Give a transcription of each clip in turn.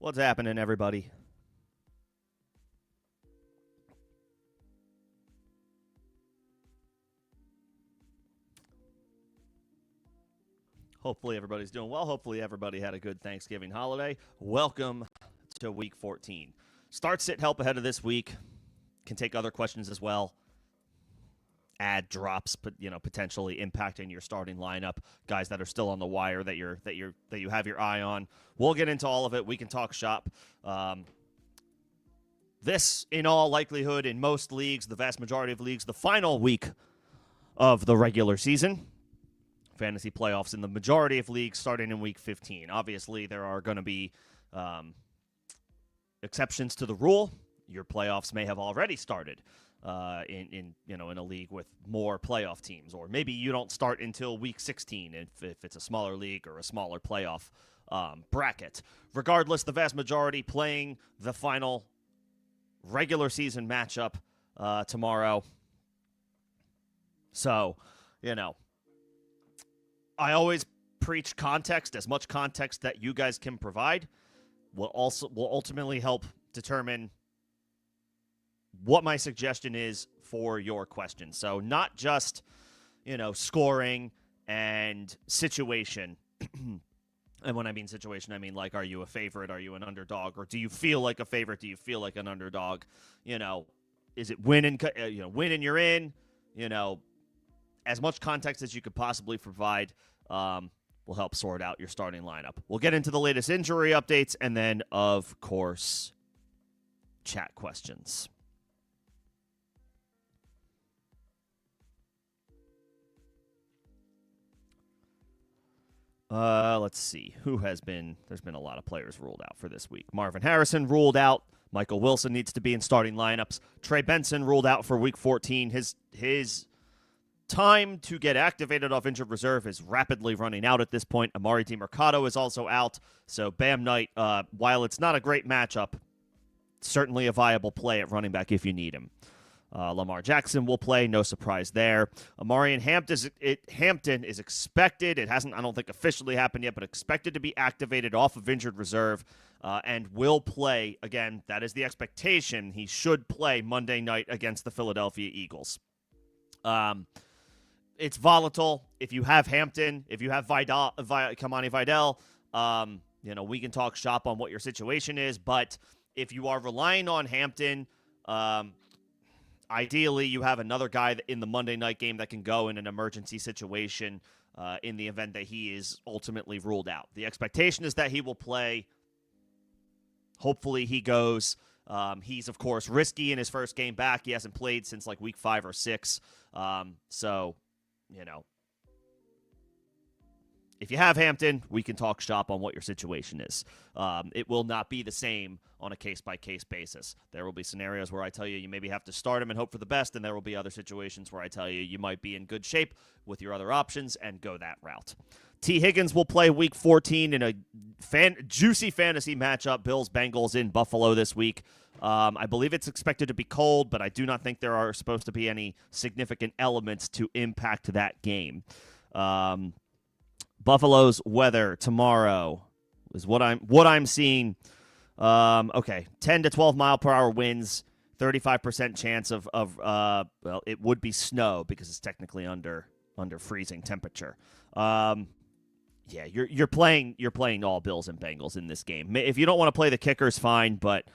What's happening, everybody? Hopefully everybody's doing well. Hopefully everybody had a good Thanksgiving holiday. Welcome to Week 14. Start, sit, help ahead of this week. Can take other questions as well. Add drops, but potentially impacting your starting lineup. Guys that are still on the wire that you have your eye on. We'll get into all of it. We can talk shop. This, in all likelihood, in most leagues, the vast majority of leagues, the final week of the regular season. Fantasy playoffs in the majority of leagues starting in week 15. Obviously, there are going to be exceptions to the rule. Your playoffs may have already started in a league with more playoff teams, or maybe you don't start until week 16 if it's a smaller league or a smaller playoff bracket. Regardless, the vast majority playing the final regular season matchup tomorrow. So, I always preach context. As much context that you guys can provide will ultimately help determine what my suggestion is for your question. So not just, scoring and situation. And when I mean situation, I mean, like, are you a favorite? Are you an underdog? Or do you feel like a favorite? Do you feel like an underdog? Is it win and you're in? As much context as you could possibly provide will help sort out your starting lineup. We'll get into the latest injury updates and then, of course, chat questions. Let's see. There's been a lot of players ruled out for this week. Marvin Harrison ruled out. Michael Wilson needs to be in starting lineups. Trey Benson ruled out for week 14. His time to get activated off injured reserve is rapidly running out at this point. Amari DiMercado is also out. So Bam Knight, while it's not a great matchup, certainly a viable play at running back if you need him. Lamar Jackson will play, no surprise there. Amarian Hampton is expected. It hasn't, I don't think, officially happened yet, but expected to be activated off of injured reserve and will play. Again, that is the expectation. He should play Monday night against the Philadelphia Eagles. It's volatile. If you have Hampton, if you have Kamani Vidal, we can talk shop on what your situation is. But if you are relying on Hampton, ideally, you have another guy in the Monday night game that can go in an emergency situation in the event that he is ultimately ruled out. The expectation is that he will play. Hopefully he goes. He's, of course, risky in his first game back. He hasn't played since like week 5 or 6. So, if you have Hampton, we can talk shop on what your situation is. It will not be the same on a case-by-case basis. There will be scenarios where I tell you maybe have to start him and hope for the best, and there will be other situations where I tell you might be in good shape with your other options and go that route. T. Higgins will play week 14 in a juicy fantasy matchup, Bills-Bengals in Buffalo this week. I believe it's expected to be cold, but I do not think there are supposed to be any significant elements to impact that game. Buffalo's weather tomorrow is what I'm seeing. 10 to 12 mile per hour winds, 35% chance of it would be snow because it's technically under freezing temperature. You're playing all Bills and Bengals in this game. If you don't want to play the kickers, fine, but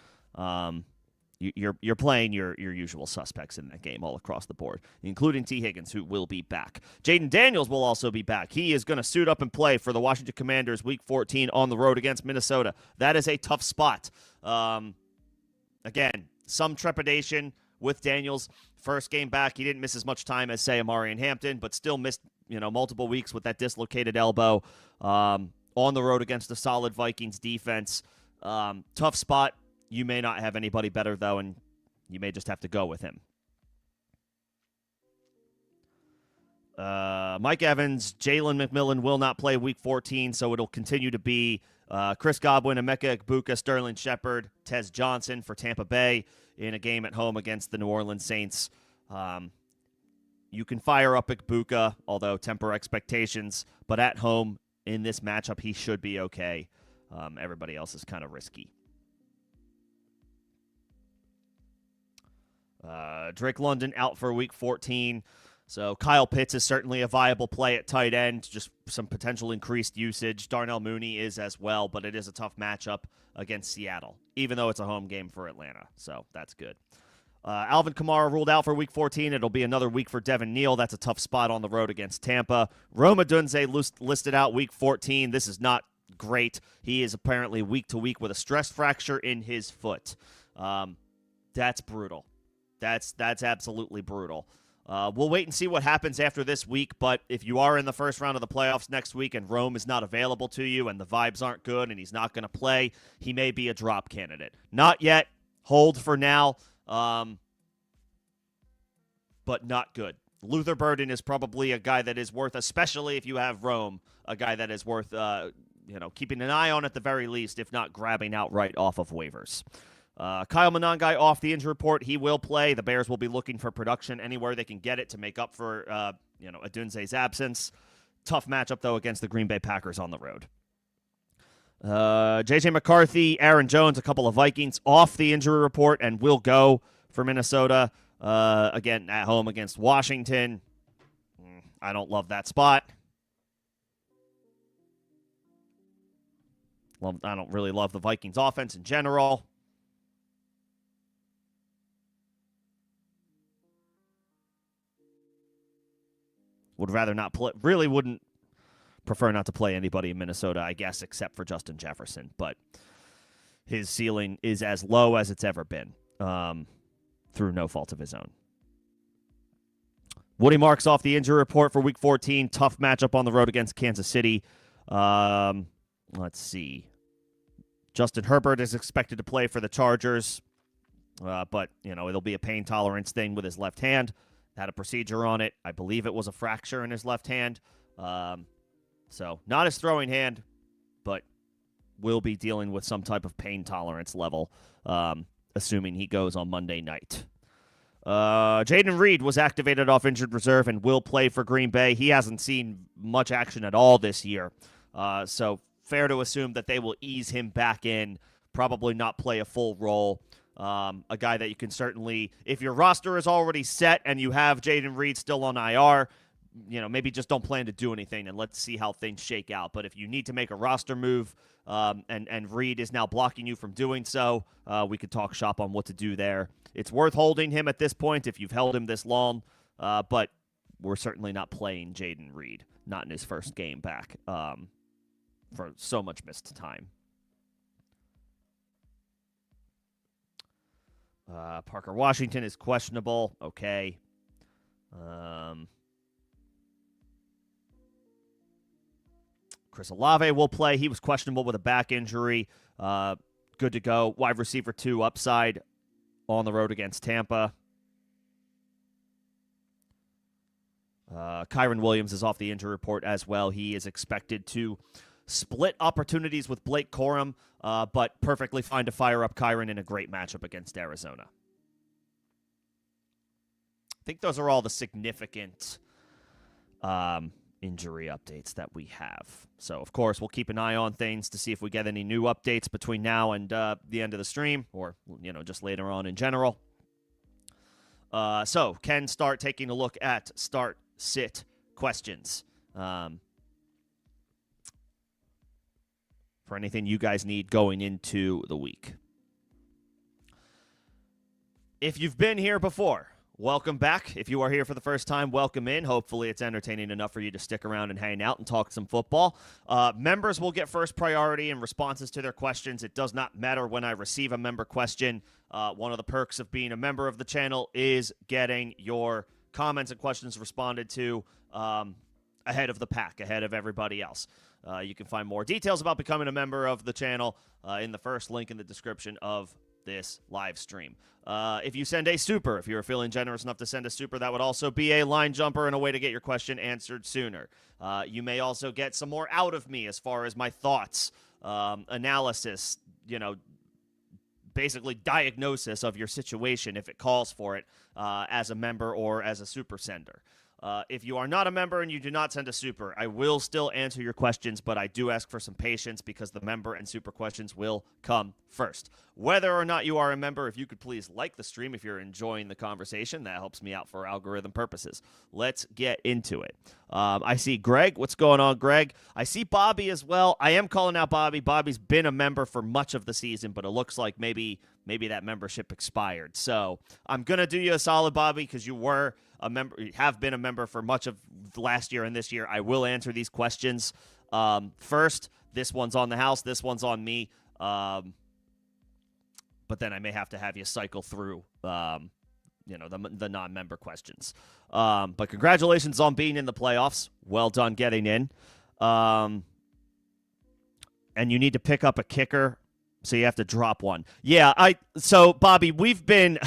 you're playing your usual suspects in that game all across the board, including T. Higgins, who will be back. Jaden Daniels will also be back. He is going to suit up and play for the Washington Commanders week 14 on the road against Minnesota. That is a tough spot. Again, some trepidation with Daniels. First game back, he didn't miss as much time as, say, Amarian Hampton, but still missed multiple weeks with that dislocated elbow on the road against a solid Vikings defense. Tough spot. You may not have anybody better, though, and you may just have to go with him. Mike Evans, Jalen McMillan will not play week 14, so it'll continue to be Chris Godwin, Emeka Egbuka, Sterling Shepard, Tez Johnson for Tampa Bay in a game at home against the New Orleans Saints. You can fire up Egbuka, although temper expectations, but at home in this matchup, he should be okay. Everybody else is kind of risky. Drake London out for week 14. So Kyle Pitts is certainly a viable play at tight end, just some potential increased usage. Darnell Mooney is as well, but it is a tough matchup against Seattle, even though it's a home game for Atlanta. So that's good. Alvin Kamara ruled out for week 14. It'll be another week for Devin Neal. That's a tough spot on the road against Tampa. Rome Odunze listed out week 14. This is not great. He is apparently week to week with a stress fracture in his foot. That's brutal. That's absolutely brutal. We'll wait and see what happens after this week, but if you are in the first round of the playoffs next week and Rome is not available to you and the vibes aren't good and he's not going to play, he may be a drop candidate. Not yet. Hold for now, but not good. Luther Burden is probably a guy that is worth, especially if you have Rome, a guy that is worth keeping an eye on at the very least, if not grabbing outright off of waivers. Kyle Monangai off the injury report. He will play. The Bears will be looking for production anywhere they can get it to make up for Odunze's absence. Tough matchup, though, against the Green Bay Packers on the road. J.J. McCarthy, Aaron Jones, a couple of Vikings off the injury report and will go for Minnesota. Again, at home against Washington. I don't love that spot. I don't really love the Vikings offense in general. Would rather not play. Really wouldn't prefer not to play anybody in Minnesota, I guess, except for Justin Jefferson. But his ceiling is as low as it's ever been, through no fault of his own. Woody Marks off the injury report for Week 14. Tough matchup on the road against Kansas City. Let's see. Justin Herbert is expected to play for the Chargers, but it'll be a pain tolerance thing with his left hand. Had a procedure on it. I believe it was a fracture in his left hand. So not his throwing hand, but will be dealing with some type of pain tolerance level, assuming he goes on Monday night. Jaden Reed was activated off injured reserve and will play for Green Bay. He hasn't seen much action at all this year. So fair to assume that they will ease him back in, probably not play a full role. A guy that you can certainly, if your roster is already set and you have Jaden Reed still on IR, maybe just don't plan to do anything and let's see how things shake out. But if you need to make a roster move and Reed is now blocking you from doing so, we could talk shop on what to do there. It's worth holding him at this point if you've held him this long, but we're certainly not playing Jaden Reed, not in his first game back, for so much missed time. Parker Washington is questionable. Okay. Chris Olave will play. He was questionable with a back injury. Good to go. Wide receiver 2 upside on the road against Tampa. Kyron Williams is off the injury report as well. He is expected to split opportunities with Blake Corum, but perfectly fine to fire up Kyron in a great matchup against Arizona. I think those are all the significant injury updates that we have. So, of course, we'll keep an eye on things to see if we get any new updates between now and the end of the stream, or, just later on in general. So, can start taking a look at start-sit questions. For anything you guys need going into the week. If you've been here before, welcome back. If you are here for the first time, welcome in. Hopefully it's entertaining enough for you to stick around and hang out and talk some football. Members will get first priority in responses to their questions. It does not matter when I receive a member question. One of the perks of being a member of the channel is getting your comments and questions responded to ahead of the pack, ahead of everybody else. You can find more details about becoming a member of the channel in the first link in the description of this live stream. If you send a super, if you're feeling generous enough to send a super, that would also be a line jumper and a way to get your question answered sooner. You may also get some more out of me as far as my thoughts, analysis, basically diagnosis of your situation if it calls for it as a member or as a super sender. If you are not a member and you do not send a super, I will still answer your questions, but I do ask for some patience because the member and super questions will come first. Whether or not you are a member, if you could please like the stream if you're enjoying the conversation, that helps me out for algorithm purposes. Let's get into it. I see Greg. What's going on, Greg? I see Bobby as well. I am calling out Bobby. Bobby's been a member for much of the season, but it looks like maybe that membership expired. So I'm going to do you a solid, Bobby, because you were a member, have been a member for much of last year and this year. I will answer these questions first. This one's on the house. This one's on me. But then I may have to have you cycle through, the non-member questions. But congratulations on being in the playoffs. Well done getting in. And you need to pick up a kicker, so you have to drop one. Yeah, so Bobby, we've been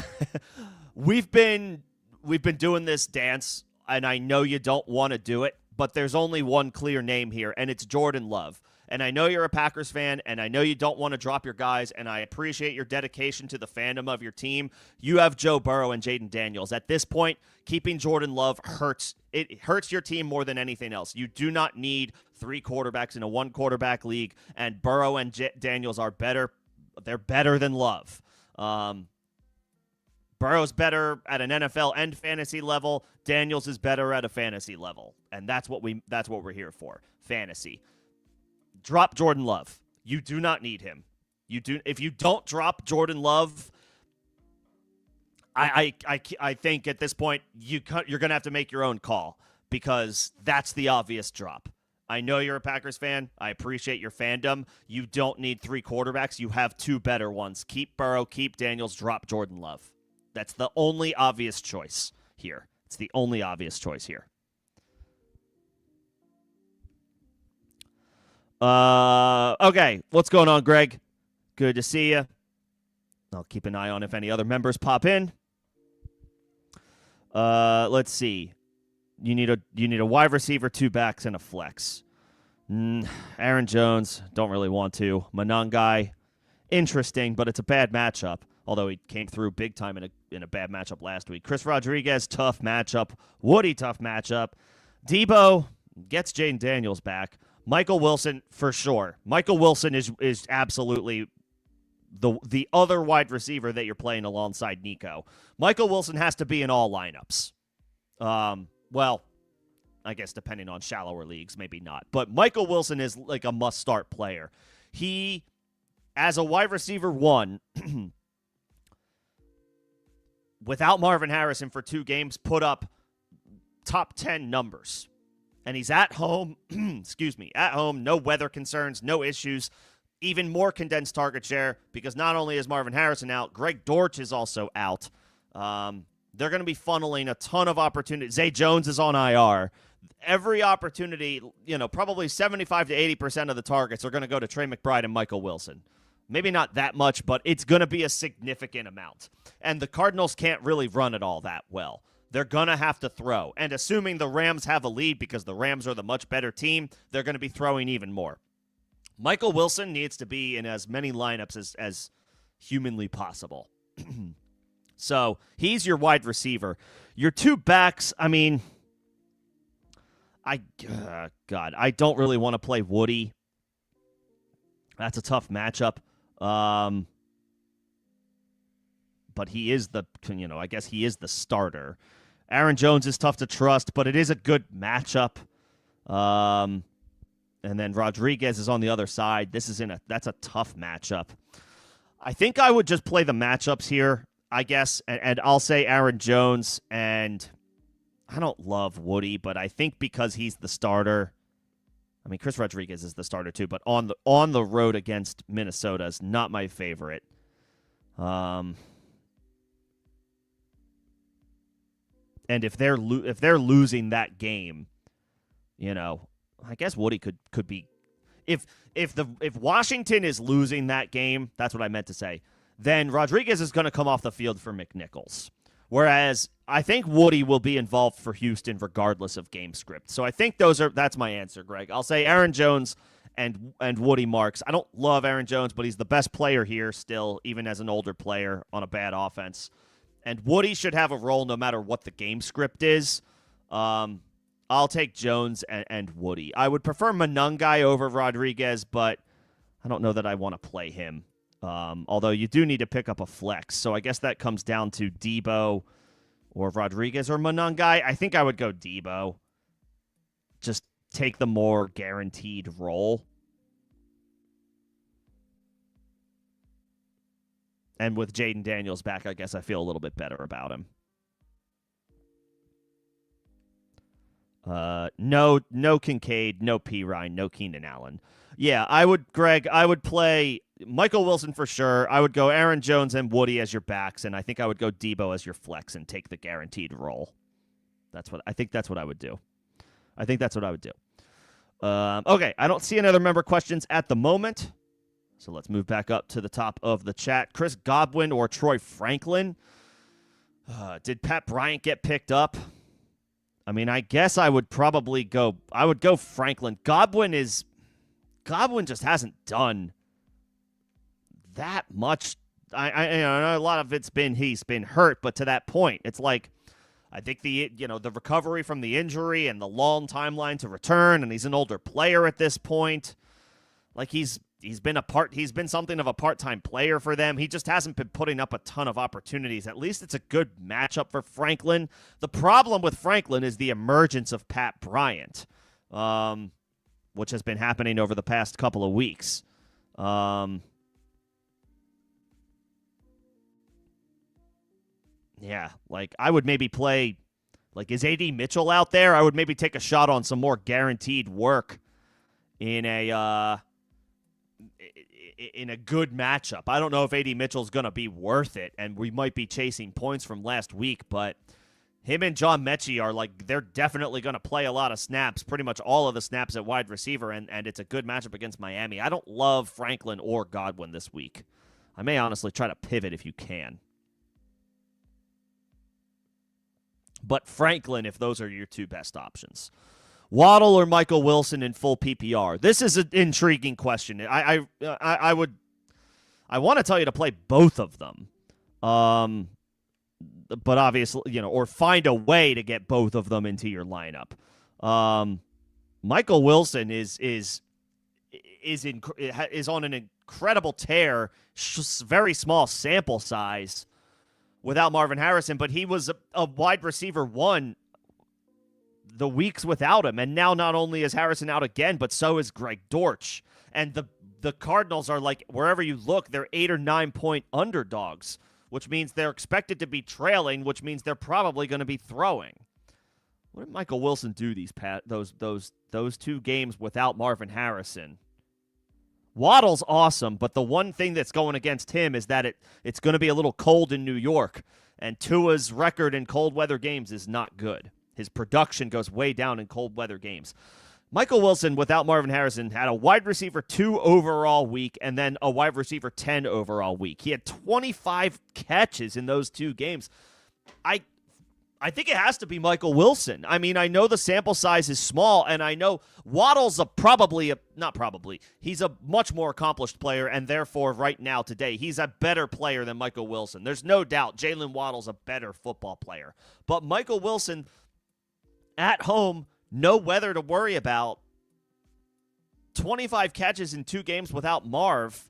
doing this dance, and I know you don't want to do it, but there's only one clear name here, and it's Jordan Love. And I know you're a Packers fan, and I know you don't want to drop your guys, and I appreciate your dedication to the fandom of your team. You have Joe Burrow and Jaden Daniels. At this point, keeping Jordan Love hurts. It hurts your team more than anything else. You do not need 3 quarterbacks in a 1-quarterback league, and Burrow and Daniels are better. They're better than Love. Burrow's better at an NFL and fantasy level. Daniels is better at a fantasy level, and that's what we're here for. Fantasy. Drop Jordan Love. You do not need him. If you don't drop Jordan Love, I think at this point you're going to have to make your own call, because that's the obvious drop. I know you're a Packers fan. I appreciate your fandom. You don't need 3 quarterbacks. You have 2 better ones. Keep Burrow, keep Daniels, drop Jordan Love. That's the only obvious choice here. It's the only obvious choice here. Okay, what's going on, Greg? Good to see you. I'll keep an eye on if any other members pop in. Let's see. You need a wide receiver, 2 backs, and a flex. Aaron Jones, don't really want to. Monangai, interesting, but it's a bad matchup. Although he came through big time in a bad matchup last week. Chris Rodriguez, tough matchup. Woody, tough matchup. Debo gets Jaden Daniels back. Michael Wilson, for sure. Michael Wilson is absolutely the other wide receiver that you're playing alongside Nico. Michael Wilson has to be in all lineups. Well, I guess depending on shallower leagues, maybe not. But Michael Wilson is like a must-start player. He, as a wide receiver 1, without Marvin Harrison for 2 games, put up top 10 numbers. And he's at home, at home, no weather concerns, no issues, even more condensed target share, because not only is Marvin Harrison out, Greg Dortch is also out. They're going to be funneling a ton of opportunities. Zay Jones is on IR. Every opportunity, probably 75 to 80% of the targets are going to go to Trey McBride and Michael Wilson. Maybe not that much, but it's going to be a significant amount. And the Cardinals can't really run it all that well. They're going to have to throw. And assuming the Rams have a lead, because the Rams are the much better team, they're going to be throwing even more. Michael Wilson needs to be in as many lineups as humanly possible. So he's your wide receiver. Your 2 backs, I mean, I don't really want to play Woody. That's a tough matchup. But he is I guess he is the starter. Aaron Jones is tough to trust, but it is a good matchup. And then Rodriguez is on the other side. That's a tough matchup. I think I would just play the matchups here, I guess, and I'll say Aaron Jones, and I don't love Woody, but I think because he's the starter, I mean, Chris Rodriguez is the starter too, but on the road against Minnesota is not my favorite. And if they're losing that game, I guess Woody could be. If Washington is losing that game, that's what I meant to say, then Rodriguez is going to come off the field for McNichols. Whereas I think Woody will be involved for Houston regardless of game script. So I think that's my answer, Greg. I'll say Aaron Jones and Woody Marks. I don't love Aaron Jones, but he's the best player here still, even as an older player on a bad offense. And Woody should have a role no matter what the game script is. I'll take Jones and Woody. I would prefer Monangai over Rodriguez, but I don't know that I want to play him. Although you do need to pick up a flex. So I guess that comes down to Debo or Rodriguez or Monangai. I think I would go Debo. Just take the more guaranteed role. And with Jaden Daniels back, I guess I feel a little bit better about him. No Kincaid, no Pirine, no Keenan Allen. Yeah, I would play Michael Wilson for sure. I would go Aaron Jones and Woody as your backs, and I think I would go Debo as your flex and take the guaranteed role. That's what I would do. Okay, I don't see any other member questions at the moment. So let's move back up to the top of the chat. Chris Godwin or Troy Franklin? Did Pat Bryant get picked up? I mean, I guess I would probably go. I would go Franklin. Godwin just hasn't done that much. I know a lot of it's been he's been hurt, but to that point, it's like I think the recovery from the injury and the long timeline to return, and he's an older player at this point. Like he's been something of a part-time player for them. He just hasn't been putting up a ton of opportunities. At least it's a good matchup for Franklin. The problem with Franklin is the emergence of Pat Bryant, which has been happening over the past couple of weeks. Yeah, like I would maybe play, like is A.D. Mitchell out there? I would maybe take a shot on some more guaranteed work in a good matchup. I don't know if A.D. Mitchell's going to be worth it, and we might be chasing points from last week, but him and John Mechie are like, they're definitely going to play a lot of snaps, pretty much all of the snaps at wide receiver, and it's a good matchup against Miami. I don't love Franklin or Godwin this week. I may honestly try to pivot if you can. But Franklin, if those are your two best options. Waddle or Michael Wilson in full PPR? This is an intriguing question. I want to tell you to play both of them, but obviously, or find a way to get both of them into your lineup. Michael Wilson is on an incredible tear, very small sample size without Marvin Harrison, but he was a wide receiver one the weeks without him, and now not only is Harrison out again, but so is Greg Dortch. And the Cardinals are like, wherever you look, they're 8 or 9 point underdogs, which means they're expected to be trailing, which means they're probably going to be throwing. What did Michael Wilson do those 2 games without Marvin Harrison? Waddle's awesome, but the one thing that's going against him is that it's going to be a little cold in New York, and Tua's record in cold weather games is not good. His production goes way down in cold weather games. Michael Wilson, without Marvin Harrison, had a wide receiver 2 overall week and then a wide receiver 10 overall week. He had 25 catches in those 2 games. I think it has to be Michael Wilson. I mean, I know the sample size is small, and I know Waddle's he's a much more accomplished player, and therefore right now, today, he's a better player than Michael Wilson. There's no doubt Jalen Waddle's a better football player. But Michael Wilson, at home, no weather to worry about, 25 catches in 2 games without Marv,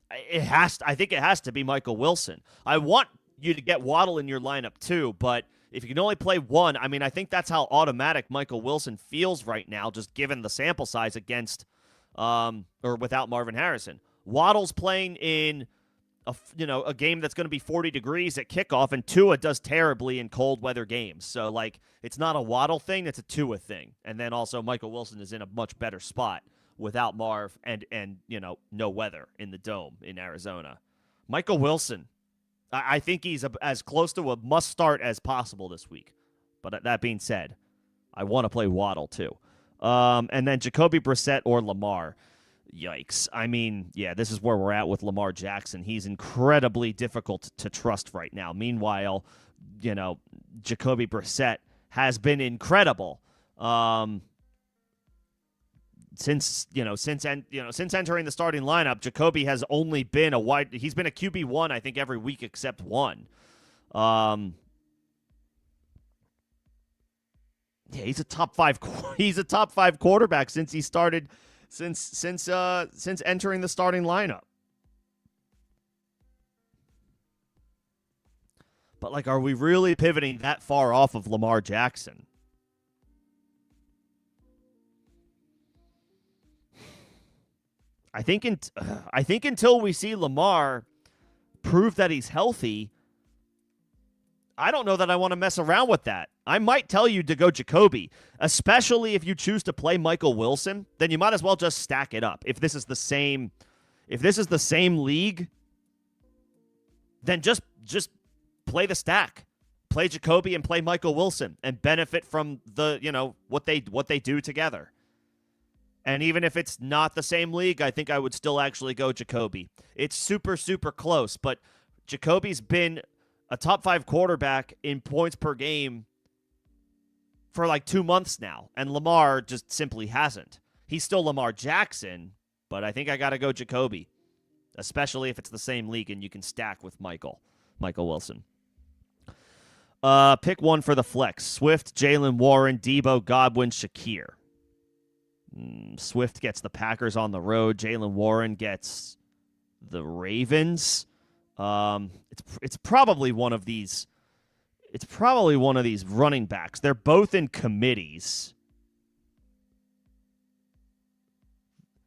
I think it has to be Michael Wilson. I want you to get Waddle in your lineup too, but if you can only play one, I mean, I think that's how automatic Michael Wilson feels right now, just given the sample size against or without Marvin Harrison. Waddle's playing in a game that's going to be 40 degrees at kickoff, and Tua does terribly in cold weather games. So, like, it's not a Waddle thing, it's a Tua thing. And then also Michael Wilson is in a much better spot without Marv and no weather in the Dome in Arizona. Michael Wilson, I think he's as close to a must-start as possible this week. But that being said, I want to play Waddle too. And then Jacoby Brissett or Lamar. Yikes. I mean, yeah, this is where we're at with Lamar Jackson. He's incredibly difficult to trust right now. Meanwhile, Jacoby Brissett has been incredible. Since entering the starting lineup, Jacoby has only been he's been a QB1, I think, every week except one. Yeah, he's a top five. He's a top five quarterback since he started, since entering the starting lineup. But like, are we really pivoting that far off of Lamar Jackson? I think until we see Lamar prove that he's healthy, I don't know that I want to mess around with that. I might tell you to go Jacoby, especially if you choose to play Michael Wilson. Then you might as well just stack it up. If this is the same league, then just play the stack. Play Jacoby and play Michael Wilson and benefit from the what they do together. And even if it's not the same league, I think I would still actually go Jacoby. It's super, super close, but Jacoby's been a top 5 quarterback in points per game for like 2 months now, and Lamar just simply hasn't. He's still Lamar Jackson, but I think I got to go Jacoby, especially if it's the same league and you can stack with Michael Wilson. Pick one for the flex. Swift, Jaylen Warren, Debo, Godwin, Shakir. Swift gets the Packers on the road. Jaylen Warren gets the Ravens. It's probably one of these. It's probably one of these running backs. They're both in committees.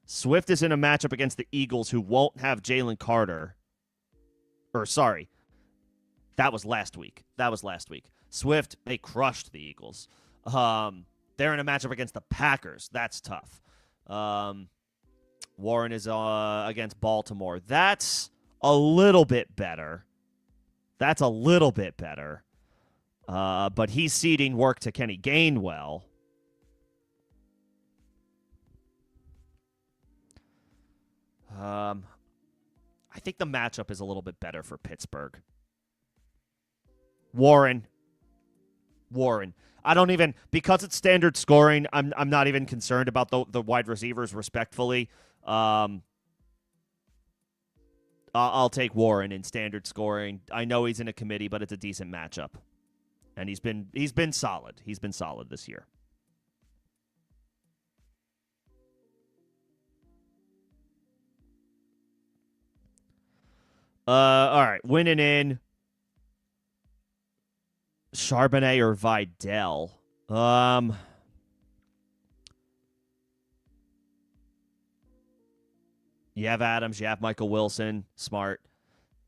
Swift is in a matchup against the Eagles, who won't have Jalen Carter. That was last week. Swift, they crushed the Eagles. They're in a matchup against the Packers. That's tough. Warren is against Baltimore. That's a little bit better. But he's ceding work to Kenny Gainwell. I think the matchup is a little bit better for Pittsburgh. Warren. I don't even, because it's standard scoring, I'm not even concerned about the wide receivers, respectfully. I'll take Warren in standard scoring. I know he's in a committee, but it's a decent matchup. And he's been solid. He's been solid this year. All right, winning in Charbonnet or Vidal. You have Adams, you have Michael Wilson, Smart.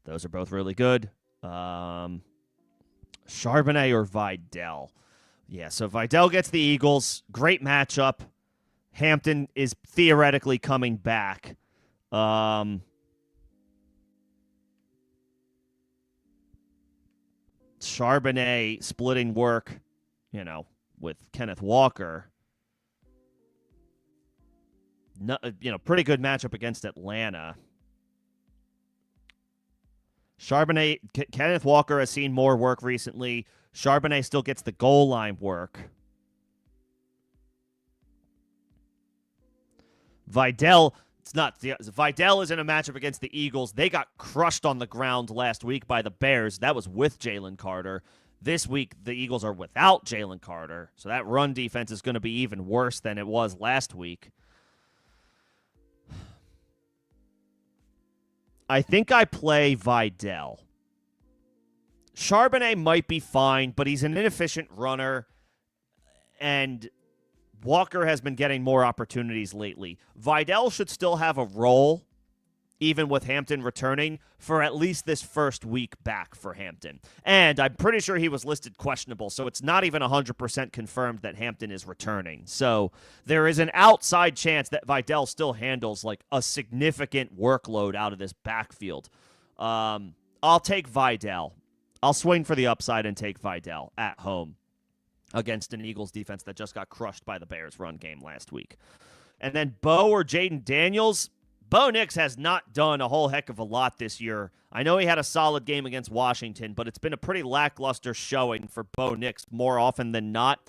Those are both really good. Charbonnet or Vidal. Yeah, so Vidal gets the Eagles. Great matchup. Hampton is theoretically coming back. Charbonnet splitting work, with Kenneth Walker. Pretty good matchup against Atlanta. Kenneth Walker has seen more work recently. Charbonnet still gets the goal line work. Vidal is in a matchup against the Eagles. They got crushed on the ground last week by the Bears. That was with Jalen Carter. This week, the Eagles are without Jalen Carter, so that run defense is going to be even worse than it was last week. I think I play Vidal. Charbonnet might be fine, but he's an inefficient runner, and Walker has been getting more opportunities lately. Vidal should still have a role, even with Hampton returning, for at least this first week back for Hampton. And I'm pretty sure he was listed questionable, so it's not even 100% confirmed that Hampton is returning. So there is an outside chance that Vidal still handles like a significant workload out of this backfield. I'll take Vidal. I'll swing for the upside and take Vidal at home against an Eagles defense that just got crushed by the Bears run game last week. And then Bo or Jaden Daniels. Bo Nix has not done a whole heck of a lot this year. I know he had a solid game against Washington, but it's been a pretty lackluster showing for Bo Nix more often than not.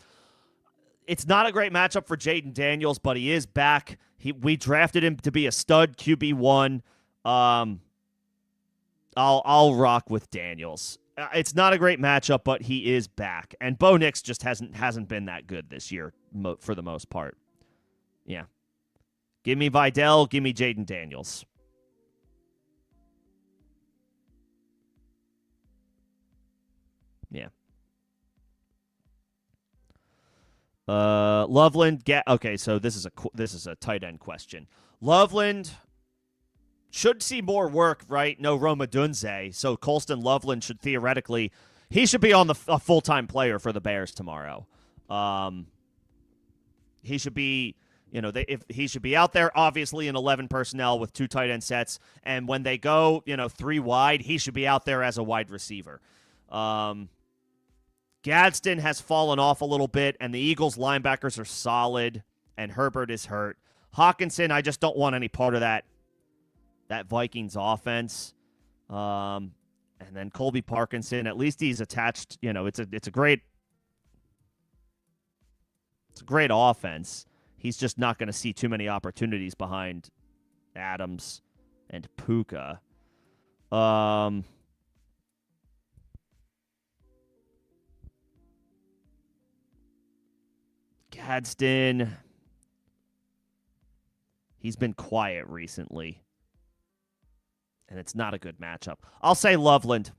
It's not a great matchup for Jaden Daniels, but he is back. We drafted him to be a stud QB1. I'll rock with Daniels. It's not a great matchup, but he is back, and Bo Nix just hasn't been that good this year for the most part. Yeah, give me Vidal, give me Jaden Daniels. Yeah. Loveland. Okay, so this is a tight end question. Loveland should see more work, right? No Rome Odunze, so Colston Loveland should theoretically he should be on a full-time player for the Bears tomorrow. He should be, if he should be out there, obviously in 11 personnel with 2 tight end sets, and when they go, 3 wide, he should be out there as a wide receiver. Gadsden has fallen off a little bit, and the Eagles linebackers are solid, and Herbert is hurt. Hawkinson, I just don't want any part of that Vikings offense. And then Colby Parkinson, at least he's attached, it's a great offense. He's just not going to see too many opportunities behind Adams and Puka. Gadsden, he's been quiet recently, and it's not a good matchup. I'll say Loveland.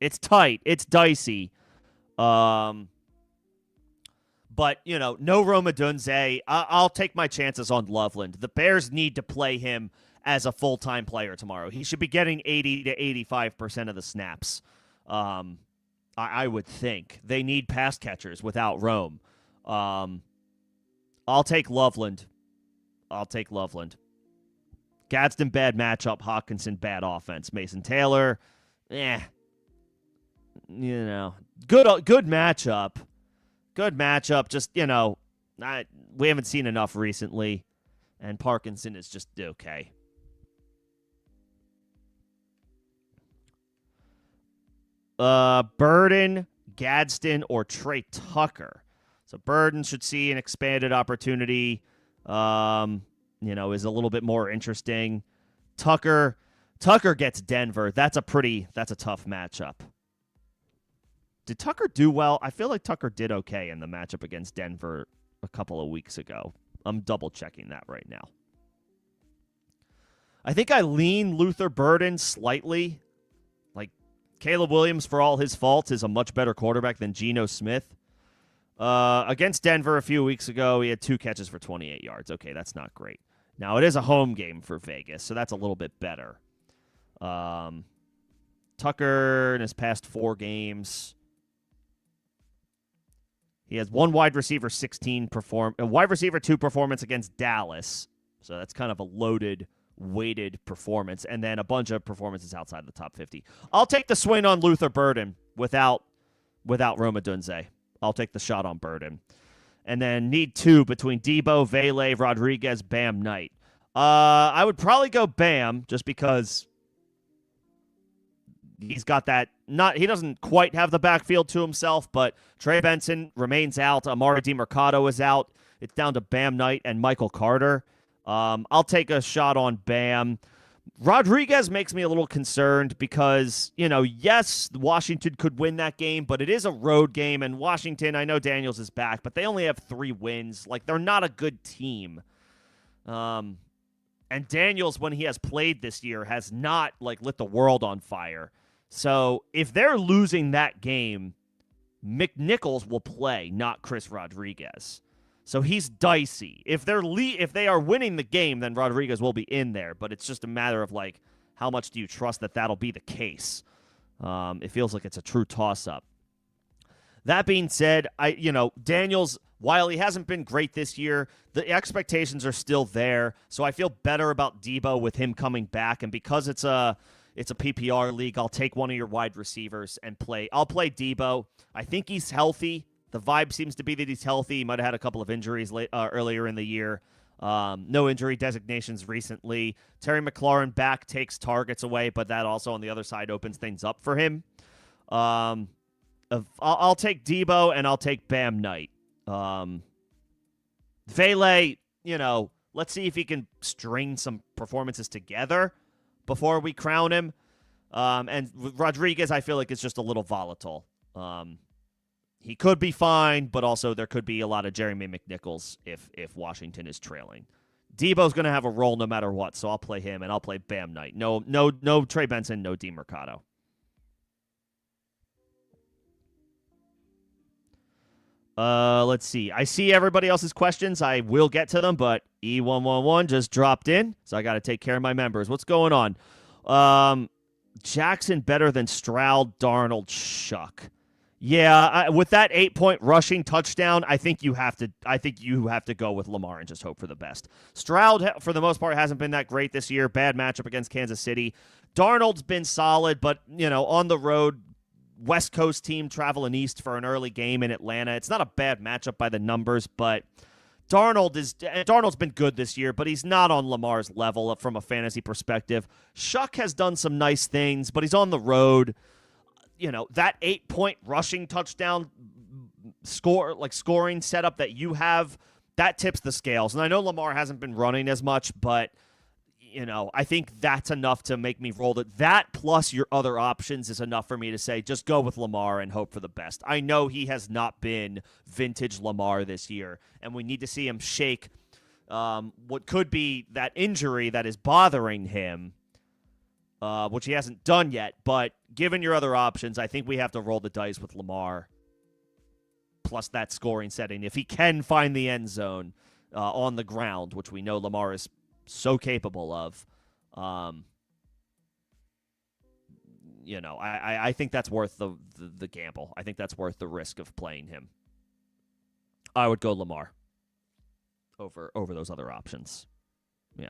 It's tight. It's dicey. But, no Rome Odunze. I'll take my chances on Loveland. The Bears need to play him as a full-time player tomorrow. He should be getting 80 to 85% of the snaps. I would think. They need pass catchers without Rome. I'll take Loveland. Gadsden, bad matchup. Hawkinson, bad offense. Mason Taylor, good matchup. Good matchup. Just, we haven't seen enough recently, and Parkinson is just okay. Burden, Gadsden, or Trey Tucker. So Burden should see an expanded opportunity. Is a little bit more interesting. Tucker gets Denver. That's a tough matchup. Did Tucker do well? I feel like Tucker did okay in the matchup against Denver a couple of weeks ago. I'm double checking that right now. I think I lean Luther Burden slightly. Like Caleb Williams, for all his faults, is a much better quarterback than Geno Smith. Against Denver a few weeks ago, he had 2 catches for 28 yards. Okay, that's not great. Now, it is a home game for Vegas, so that's a little bit better. Tucker, in his past 4 games, he has 1 wide receiver 2 performance against Dallas. So that's kind of a loaded, weighted performance, and then a bunch of performances outside the top 50. I'll take the swing on Luther Burden without Rome Odunze. I'll take the shot on Burden. And then need 2 between Debo, Vele, Rodriguez, Bam, Knight. I would probably go Bam just because he's got that. He doesn't quite have the backfield to himself, but Trey Benson remains out. Amari DiMercado is out. It's down to Bam Knight and Michael Carter. I'll take a shot on Bam. Rodriguez makes me a little concerned because, yes, Washington could win that game, but it is a road game, and Washington, I know Daniels is back, but they only have 3 wins. Like, they're not a good team. And Daniels, when he has played this year, has not, lit the world on fire. So if they're losing that game, McNichols will play, not Chris Rodriguez. So he's dicey. If they are winning the game, then Rodriguez will be in there. But it's just a matter of how much do you trust that that'll be the case? It feels like it's a true toss-up. That being said, Daniels, while he hasn't been great this year, the expectations are still there. So I feel better about Debo with him coming back. And because it's a PPR league, I'll take one of your wide receivers and play. I'll play Debo. I think he's healthy. The vibe seems to be that he's healthy. He might have had a couple of injuries earlier in the year. No injury designations recently. Terry McLaurin back takes targets away, but that also on the other side opens things up for him. I'll take Debo and I'll take Bam Knight. Vele, let's see if he can string some performances together before we crown him. And Rodriguez, I feel like it's just a little volatile. He could be fine, but also there could be a lot of Jeremy McNichols if Washington is trailing. Debo's going to have a role no matter what, so I'll play him, and I'll play Bam Knight. No Trey Benson, no DeMercado. Let's see. I see everybody else's questions. I will get to them, but E111 just dropped in, so I got to take care of my members. What's going on? Jackson better than Stroud, Darnold, Shuck. Yeah, with that 8-point rushing touchdown, I think you have to go with Lamar and just hope for the best. Stroud, for the most part, hasn't been that great this year. Bad matchup against Kansas City. Darnold's been solid, but on the road, West Coast team traveling east for an early game in Atlanta. It's not a bad matchup by the numbers, but Darnold's been good this year, but he's not on Lamar's level from a fantasy perspective. Shuck has done some nice things, but he's on the road. That 8-point rushing touchdown scoring setup that you have, that tips the scales. And I know Lamar hasn't been running as much, but I think that's enough to make me roll it. That plus your other options is enough for me to say just go with Lamar and hope for the best. I know he has not been vintage Lamar this year, and we need to see him shake what could be that injury that is bothering him, which he hasn't done yet. But given your other options, I think we have to roll the dice with Lamar plus that scoring setting. If he can find the end zone on the ground, which we know Lamar is so capable of, I think that's worth the gamble. I think that's worth the risk of playing him. I would go Lamar over those other options. Yeah.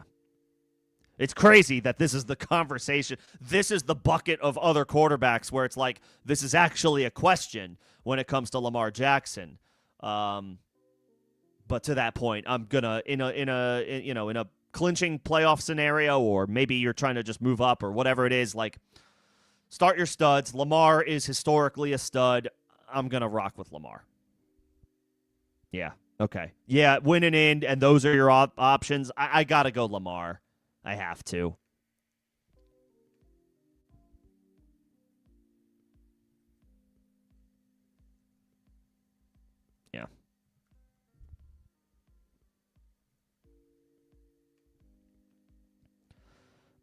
It's crazy that this is the conversation. This is the bucket of other quarterbacks where it's like this is actually a question when it comes to Lamar Jackson. But to that point, I'm gonna in a clinching playoff scenario, or maybe you're trying to just move up or whatever it is, like start your studs. Lamar is historically a stud. I'm going to rock with Lamar. Yeah. Okay. Yeah. Winning in, and those are your options. I got to go Lamar. I have to. Yeah.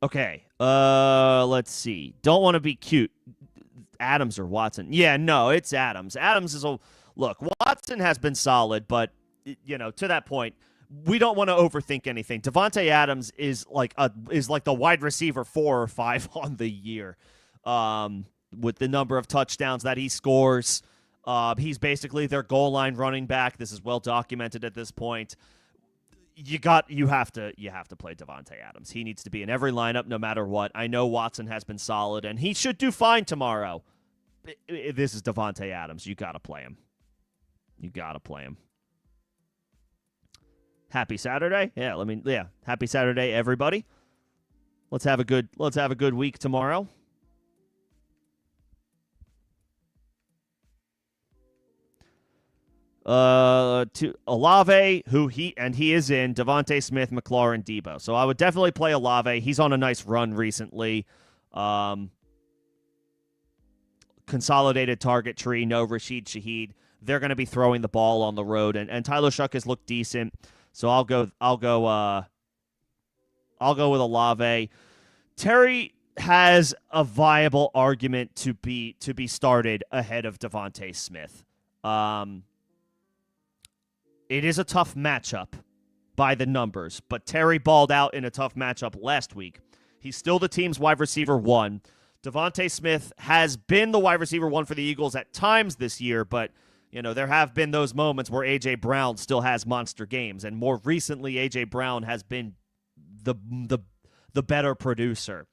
Okay. Let's see. Don't want to be cute. Adams or Watson? Yeah, no, it's Adams. Adams is a look. Watson has been solid, but to that point, we don't want to overthink anything. Davante Adams is like the wide receiver 4 or 5 on the year, with the number of touchdowns that he scores. He's basically their goal line running back. This is well documented at this point. You have to play Davante Adams. He needs to be in every lineup no matter what. I know Watson has been solid, and he should do fine tomorrow. This is Davante Adams. You got to play him. Happy Saturday. Yeah, happy Saturday, everybody. Let's have a good week tomorrow. To Olave, he is in Devontae Smith, McLaurin, Debo. So I would definitely play Olave. He's on a nice run recently. Consolidated target tree, no Rashid Shaheed. They're going to be throwing the ball on the road, and Tyler Shuck has looked decent. So I'll go with Olave. Terry has a viable argument to be started ahead of Devontae Smith. It is a tough matchup by the numbers, but Terry balled out in a tough matchup last week. He's still the team's wide receiver 1. Devontae Smith has been the wide receiver 1 for the Eagles at times this year, but there have been those moments where A.J. Brown still has monster games, and more recently A.J. Brown has been the better producer.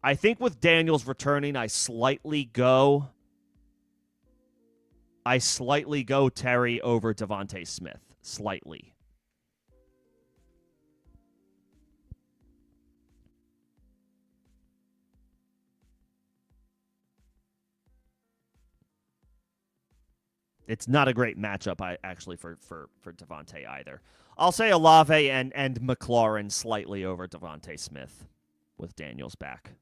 I think with Daniels returning, I slightly go Terry over Devontae Smith. Slightly. It's not a great matchup, for Devontae either. I'll say Olave and McLaurin slightly over Devontae Smith with Daniels back.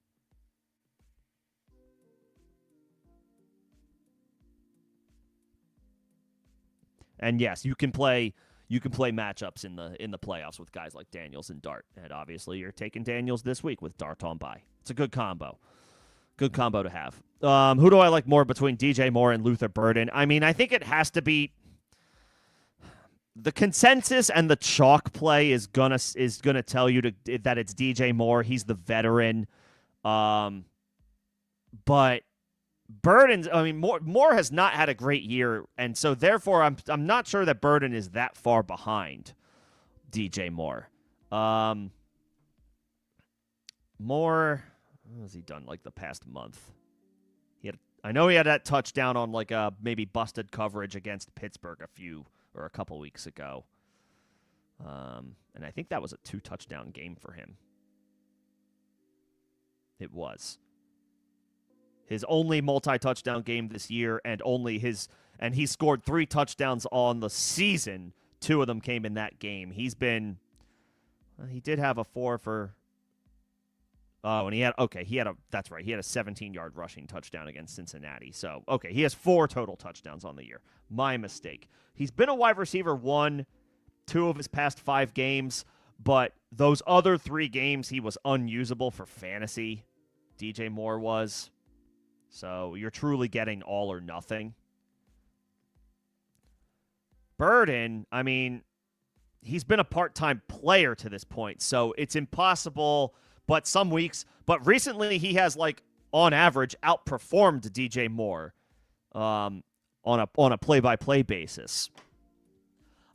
And yes, you can play matchups in the playoffs with guys like Daniels and Dart. And obviously, you're taking Daniels this week with Dart on bye. It's a good combo. Good combo to have. Who do I like more between DJ Moore and Luther Burden? I mean, I think it has to be the consensus, and the chalk play is gonna tell you that it's DJ Moore. He's the veteran. But Burden's, I mean, Moore has not had a great year, and so therefore I'm not sure that Burden is that far behind DJ Moore. Moore, what has he done like the past month? I know he had that touchdown on like a maybe busted coverage against Pittsburgh a couple weeks ago. And I think that was a 2-touchdown game for him. It was his only multi-touchdown game this year, and he scored 3 touchdowns on the season. 2 of them came in that game. He did have a 4 for. Oh, and he had a 17-yard rushing touchdown against Cincinnati. So, okay, he has 4 total touchdowns on the year. My mistake. He's been a wide receiver 1, 2 of his past 5 games, but those other 3 games he was unusable for fantasy. DJ Moore was. So, you're truly getting all or nothing. Burden, I mean, he's been a part-time player to this point, so it's impossible. But recently he has, like, on average, outperformed DJ Moore on a play-by-play basis.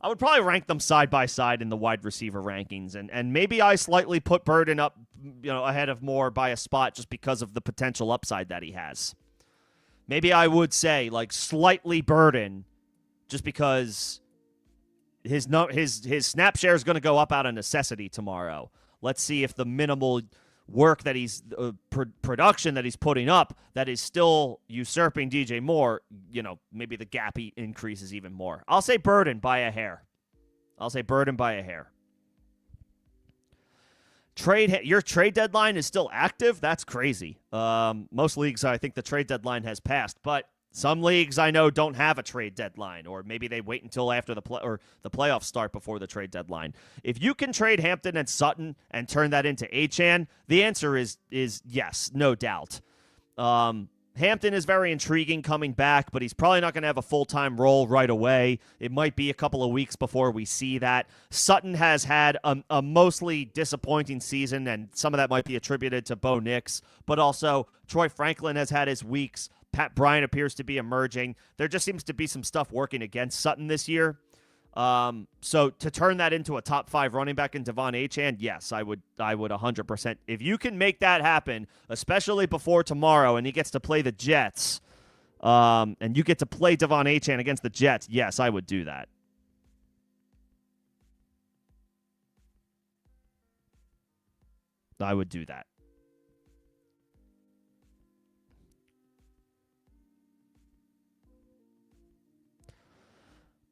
I would probably rank them side by side in the wide receiver rankings, and maybe I slightly put Burden up, ahead of Moore by a spot just because of the potential upside that he has. Maybe I would say like slightly Burden, just because his snap share is going to go up out of necessity tomorrow. Let's see if the minimal work that he's production that he's putting up that is still usurping DJ Moore, maybe the gap increases even more. I'll say Burden by a hair. Your trade deadline is still active? That's crazy. Most leagues, I think the trade deadline has passed, but some leagues I know don't have a trade deadline, or maybe they wait until after the playoffs start before the trade deadline. If you can trade Hampton and Sutton and turn that into Achane, the answer is yes, no doubt. Hampton is very intriguing coming back, but he's probably not going to have a full-time role right away. It might be a couple of weeks before we see that. Sutton has had a mostly disappointing season, and some of that might be attributed to Bo Nix, but also Troy Franklin has had his weeks. Pat Bryant appears to be emerging. There just seems to be some stuff working against Sutton this year. So to turn that into a top 5 running back in Devon Achane, yes, I would 100%. If you can make that happen, especially before tomorrow, and he gets to play the Jets, and you get to play Devon Achane against the Jets, yes, I would do that. I would do that.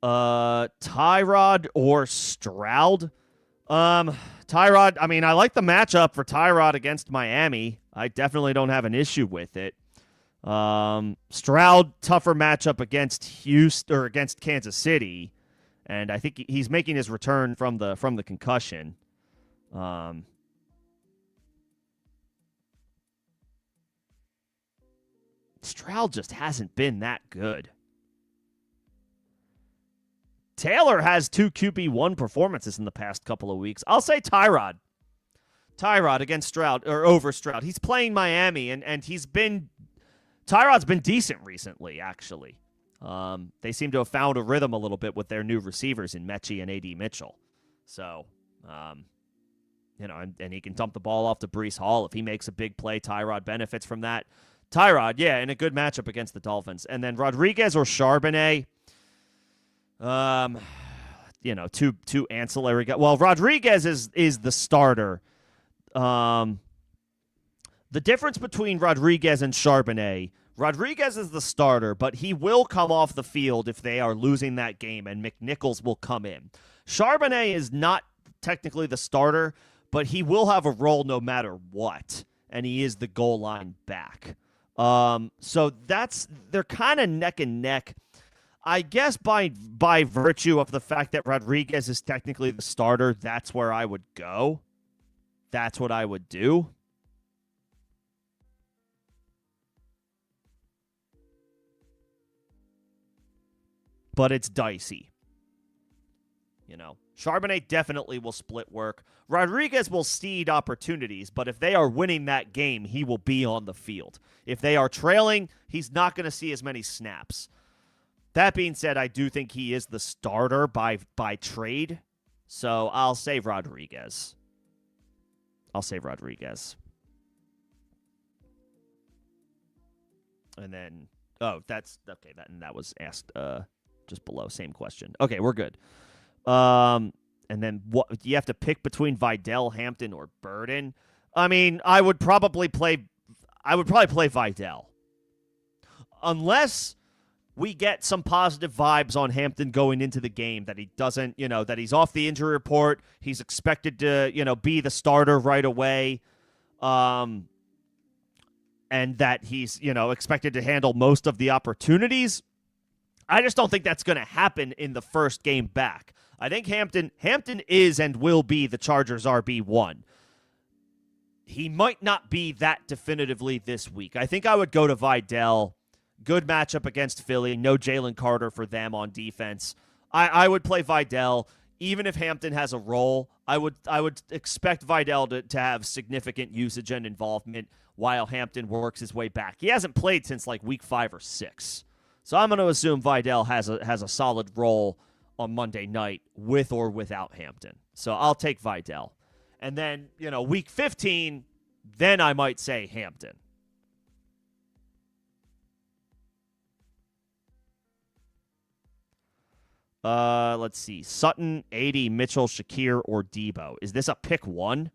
Tyrod or Stroud? Tyrod, I mean, I like the matchup for Tyrod against Miami. I definitely don't have an issue with it. Stroud, tougher matchup against Houston or against Kansas City, and I think he's making his return from the concussion. Stroud just hasn't been that good. Taylor has 2 QB1 performances in the past couple of weeks. I'll say Tyrod. Tyrod against Stroud, or over Stroud. He's playing Miami, and Tyrod's been decent recently, actually. They seem to have found a rhythm a little bit with their new receivers in Mechie and A.D. Mitchell. So, and he can dump the ball off to Breece Hall. If he makes a big play, Tyrod benefits from that. Tyrod, yeah, in a good matchup against the Dolphins. And then Rodriguez or Charbonnet. Two ancillary guys. Well, Rodriguez is the starter. The difference between Rodriguez and Charbonnet, Rodriguez is the starter, but he will come off the field if they are losing that game, and McNichols will come in. Charbonnet is not technically the starter, but he will have a role no matter what, and he is the goal line back. So they're kind of neck and neck. I guess by virtue of the fact that Rodriguez is technically the starter, that's where I would go. That's what I would do. But it's dicey. You know, Charbonnet definitely will split work. Rodriguez will cede opportunities, but if they are winning that game, he will be on the field. If they are trailing, he's not going to see as many snaps. That being said, I do think he is the starter by trade, so I'll save Rodriguez. And then, that's okay. That was asked just below. Same question. Okay, we're good. And then what? You have to pick between Vidal, Hampton, or Burden. I mean, I would probably play Vidal, unless we get some positive vibes on Hampton going into the game, that he doesn't, that he's off the injury report. He's expected to, be the starter right away. And that he's, expected to handle most of the opportunities. I just don't think that's going to happen in the first game back. I think Hampton is and will be the Chargers' RB1. He might not be that definitively this week. I think I would go to Vidal. Good matchup against Philly. No Jalen Carter for them on defense. I would play Vidal. Even if Hampton has a role, I would expect Vidal to have significant usage and involvement while Hampton works his way back. He hasn't played since like week 5 or 6. So I'm going to assume Vidal has a solid role on Monday night with or without Hampton. So I'll take Vidal. And then, week 15, then I might say Hampton. Let's see. Sutton, 80, Mitchell, Shakir, or Debo. Is this a pick one?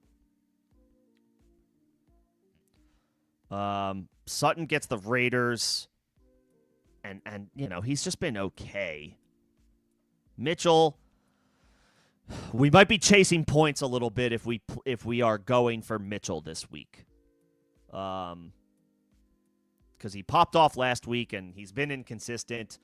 Sutton gets the Raiders. And he's just been okay. Mitchell, we might be chasing points a little bit if we are going for Mitchell this week. Because he popped off last week and he's been inconsistent.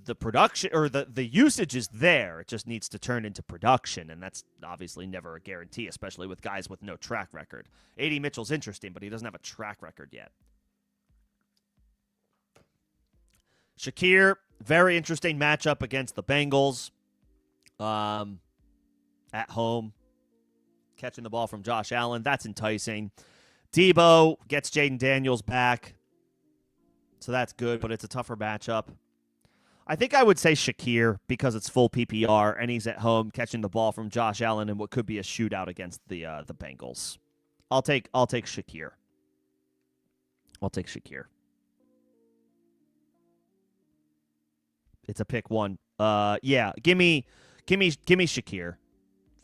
The production or the usage is there. It just needs to turn into production, and that's obviously never a guarantee, especially with guys with no track record. A.D. Mitchell's interesting, but he doesn't have a track record yet. Shakir, very interesting matchup against the Bengals. At home. Catching the ball from Josh Allen. That's enticing. Debo gets Jaden Daniels back. So that's good, but it's a tougher matchup. I think I would say Shakir because it's full PPR and he's at home catching the ball from Josh Allen in what could be a shootout against the Bengals. I'll take Shakir. It's a pick one. Yeah, give me Shakir.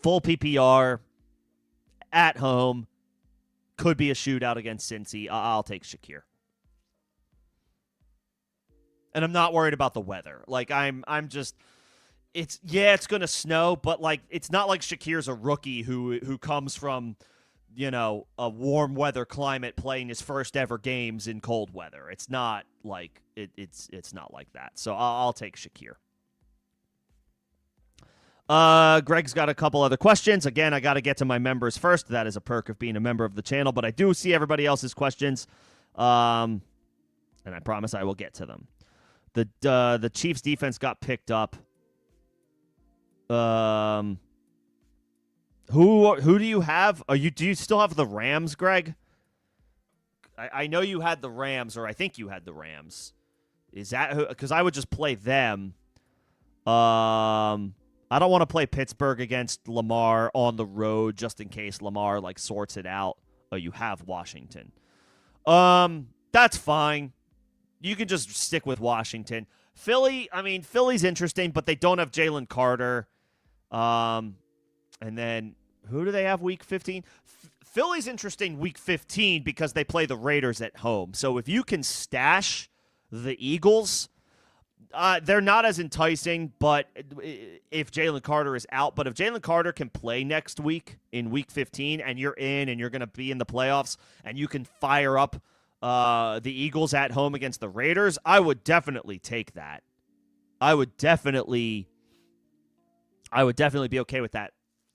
Full PPR at home. Could be a shootout against Cincy. I'll take Shakir. And I'm not worried about the weather. Like I'm just it's going to snow, but like it's not like Shakir's a rookie who comes from, a warm weather climate playing his first ever games in cold weather. It's not like it's not like that. So I'll take Shakir. Greg's got a couple other questions. Again, I got to get to my members first. That is a perk of being a member of the channel, but I do see everybody else's questions. And I promise I will get to them. The Chiefs defense got picked up. Who do you have? Do you still have the Rams, Greg? I know you had the Rams, or I think you had the Rams. Is that who? Because I would just play them. I don't want to play Pittsburgh against Lamar on the road just in case Lamar sorts it out. Oh, you have Washington. That's fine. You can just stick with Washington. Philly's interesting, but they don't have Jalen Carter. And then who do they have week 15? Philly's interesting week 15 because they play the Raiders at home. So if you can stash the Eagles, they're not as enticing, but if Jalen Carter is out. But if Jalen Carter can play next week in week 15 and you're in and you're going to be in the playoffs and you can fire up The Eagles at home against the Raiders, I would definitely take that. I would definitely be okay with that.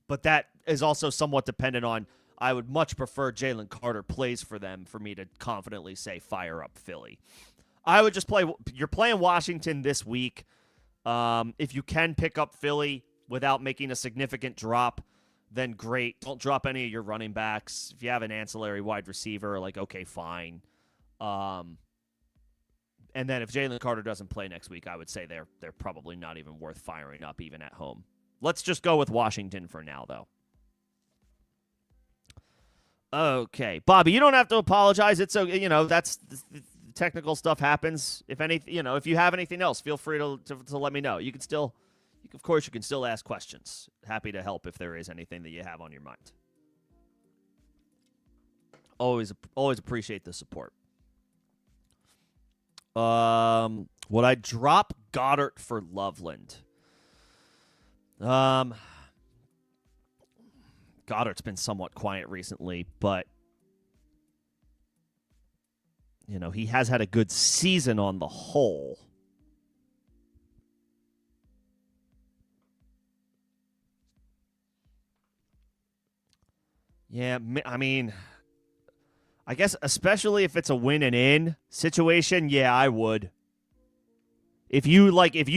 But that is also somewhat dependent on, I would much prefer Jalen Carter plays for them for me to confidently say fire up Philly. I would just play. You're playing Washington this week. If you can pick up Philly without making a significant drop, then great. Don't drop any of your running backs. If you have an ancillary wide receiver, like, okay, fine. And then if Jalen Carter doesn't play next week, I would say they're probably not even worth firing up even at home. Let's just go with Washington for now, though. Okay, Bobby, you don't have to apologize. It's okay. That's technical stuff happens. If you have anything else, feel free to let me know. You can still ask questions. Happy to help if there is anything that you have on your mind. Always appreciate the support. Would I drop Goddard for Loveland? Goddard's been somewhat quiet recently, but he has had a good season on the whole. Yeah, I mean, I guess especially if it's a win and in situation, yeah, I would. If you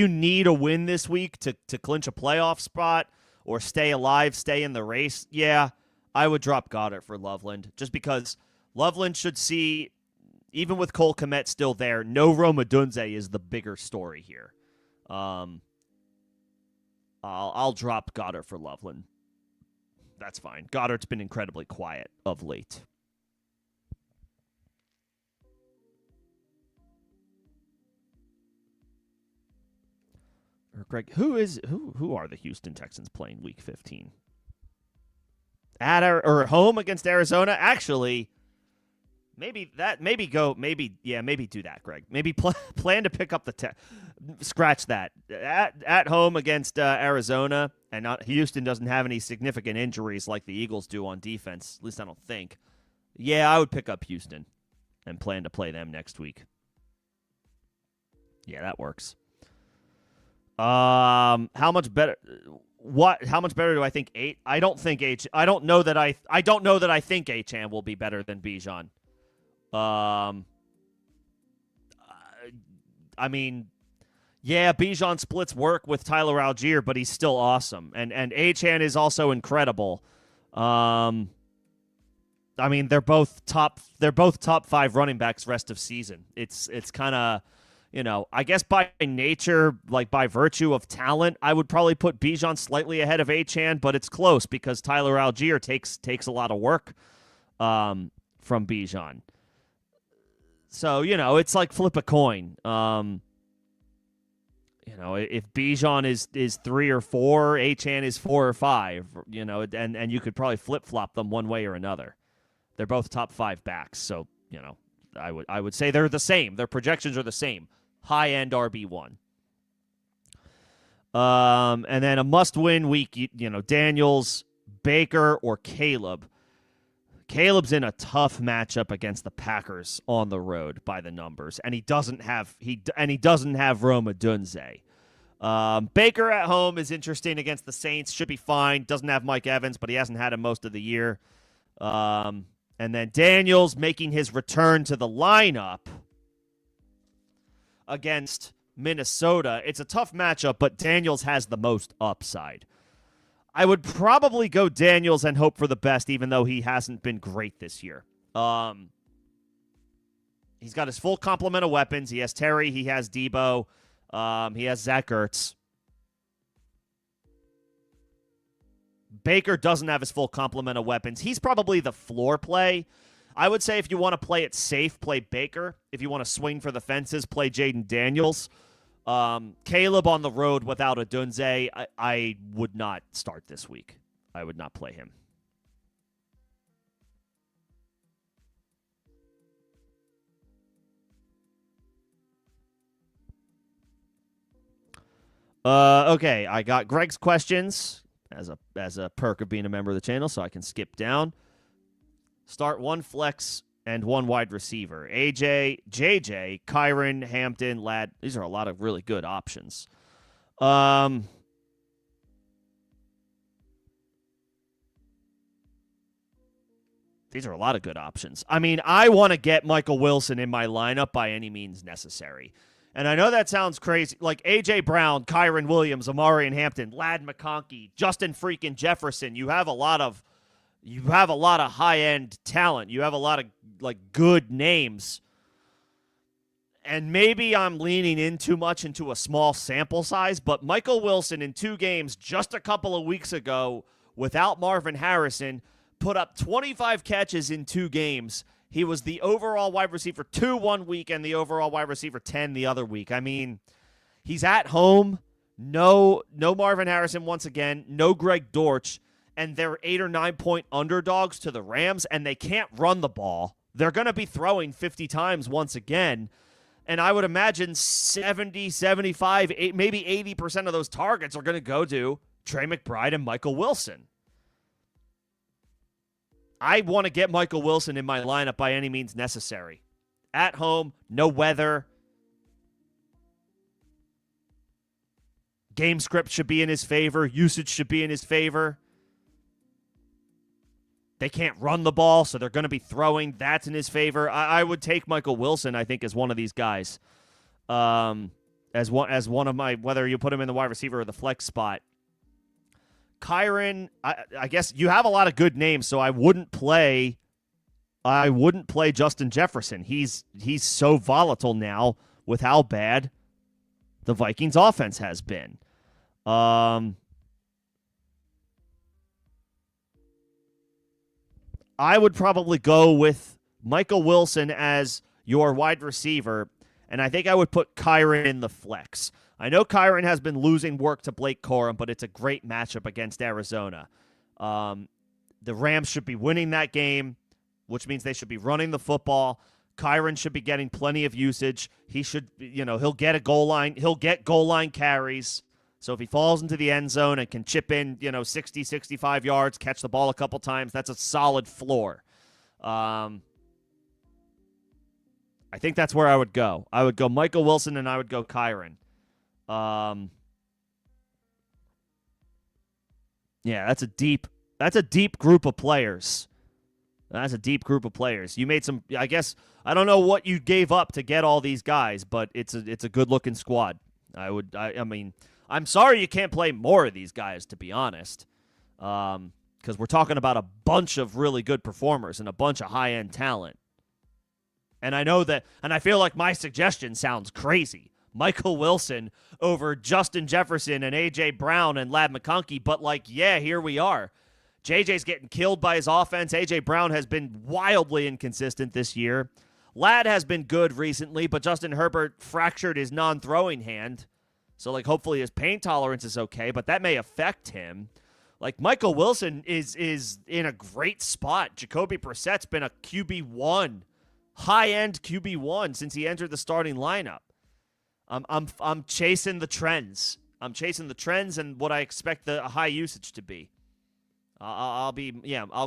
need a win this week to clinch a playoff spot or stay alive, stay in the race, yeah, I would drop Goddard for Loveland. Just because Loveland should see, even with Cole Kmet still there, no Rome Odunze is the bigger story here. I'll drop Goddard for Loveland. That's fine. Goddard's been incredibly quiet of late. Or Greg, who are the Houston Texans playing Week 15? At home against Arizona? Actually, maybe do that, Greg. Maybe plan to pick up scratch that at home against Arizona, and Houston doesn't have any significant injuries like the Eagles do on defense. At least I don't think. Yeah, I would pick up Houston and plan to play them next week. Yeah, that works. How much better? How much better do I think? I don't know that I think Achane will be better than Bijan. I mean, yeah, Bijan splits work with Tyler Algier, but he's still awesome, and Achane is also incredible. I mean, they're both top 5 running backs rest of season. It's kind of. I guess by nature, like by virtue of talent, I would probably put Bijan slightly ahead of Achane, but it's close because Tyler Algier takes a lot of work from Bijan. So, it's like flip a coin. If Bijan is 3 or 4, Achane is 4 or 5, and you could probably flip-flop them one way or another. They're both top 5 backs, so, I would say they're the same. Their projections are the same. High-end RB1. And then a must-win week, Daniels, Baker, or Caleb. Caleb's in a tough matchup against the Packers on the road by the numbers, and he doesn't have Rome Odunze. Baker at home is interesting against the Saints. Should be fine. Doesn't have Mike Evans, but he hasn't had him most of the year. And then Daniels making his return to the lineup against Minnesota. It's a tough matchup, but Daniels has the most upside. I would probably go Daniels and hope for the best, even though he hasn't been great this year. He's got his full complement of weapons. He has Terry. He has Debo. He has Zach Ertz. Baker doesn't have his full complement of weapons. He's probably the floor play. I would say if you want to play it safe, play Baker. If you want to swing for the fences, play Jaden Daniels. Caleb on the road without Odunze, I would not start this week. I would not play him. Okay, I got Greg's questions as a perk of being a member of the channel, so I can skip down. Start one flex and one wide receiver. AJ, JJ, Kyren, Hampton, Ladd. These are a lot of really good options. These are a lot of good options. I mean, I want to get Michael Wilson in my lineup by any means necessary. And I know that sounds crazy. Like A.J. Brown, Kyren Williams, Amari and Hampton, Ladd McConkey, Justin freaking Jefferson. You have a lot of high-end talent. You have a lot of good names. And maybe I'm leaning in too much into a small sample size, but Michael Wilson in 2 games just a couple of weeks ago without Marvin Harrison put up 25 catches in 2 games. He was the overall wide receiver 2 one week and the overall wide receiver 10 the other week. I mean, he's at home. No Marvin Harrison once again. No Greg Dortch. And they're 8 or 9 point underdogs to the Rams, and they can't run the ball. They're going to be throwing 50 times once again. And I would imagine 70, 75, maybe 80% of those targets are going to go to Trey McBride and Michael Wilson. I want to get Michael Wilson in my lineup by any means necessary. At home, no weather. Game script should be in his favor. Usage should be in his favor. They can't run the ball, so they're going to be throwing. That's in his favor. I would take Michael Wilson, I think, as one of these guys. As one of my, whether you put him in the wide receiver or the flex spot. Kyren, I guess you have a lot of good names, so I wouldn't play Justin Jefferson. He's so volatile now with how bad the Vikings offense has been. I would probably go with Michael Wilson as your wide receiver, and I think I would put Kyren in the flex. I know Kyren has been losing work to Blake Corum, but it's a great matchup against Arizona. The Rams should be winning that game, which means they should be running the football. Kyren should be getting plenty of usage. He should, he'll get a goal line. He'll get goal line carries. So if he falls into the end zone and can chip in, 60, 65 yards, catch the ball a couple times, that's a solid floor. I think that's where I would go. I would go Michael Wilson and I would go Kyren. That's a deep group of players. That's a deep group of players. You made some, I guess, I don't know what you gave up to get all these guys, but it's a good looking squad. I mean, I'm sorry you can't play more of these guys, to be honest. Because we're talking about a bunch of really good performers and a bunch of high-end talent. And I know that, and I feel like my suggestion sounds crazy. Michael Wilson over Justin Jefferson and A.J. Brown and Ladd McConkey, but here we are. JJ's getting killed by his offense. A.J. Brown has been wildly inconsistent this year. Ladd has been good recently, but Justin Herbert fractured his non-throwing hand. So, hopefully his pain tolerance is okay, but that may affect him. Michael Wilson is in a great spot. Jacoby Brissett's been a QB1, high-end QB1 since he entered the starting lineup. I'm chasing the trends. I'm chasing the trends and what I expect the high usage to be. I'll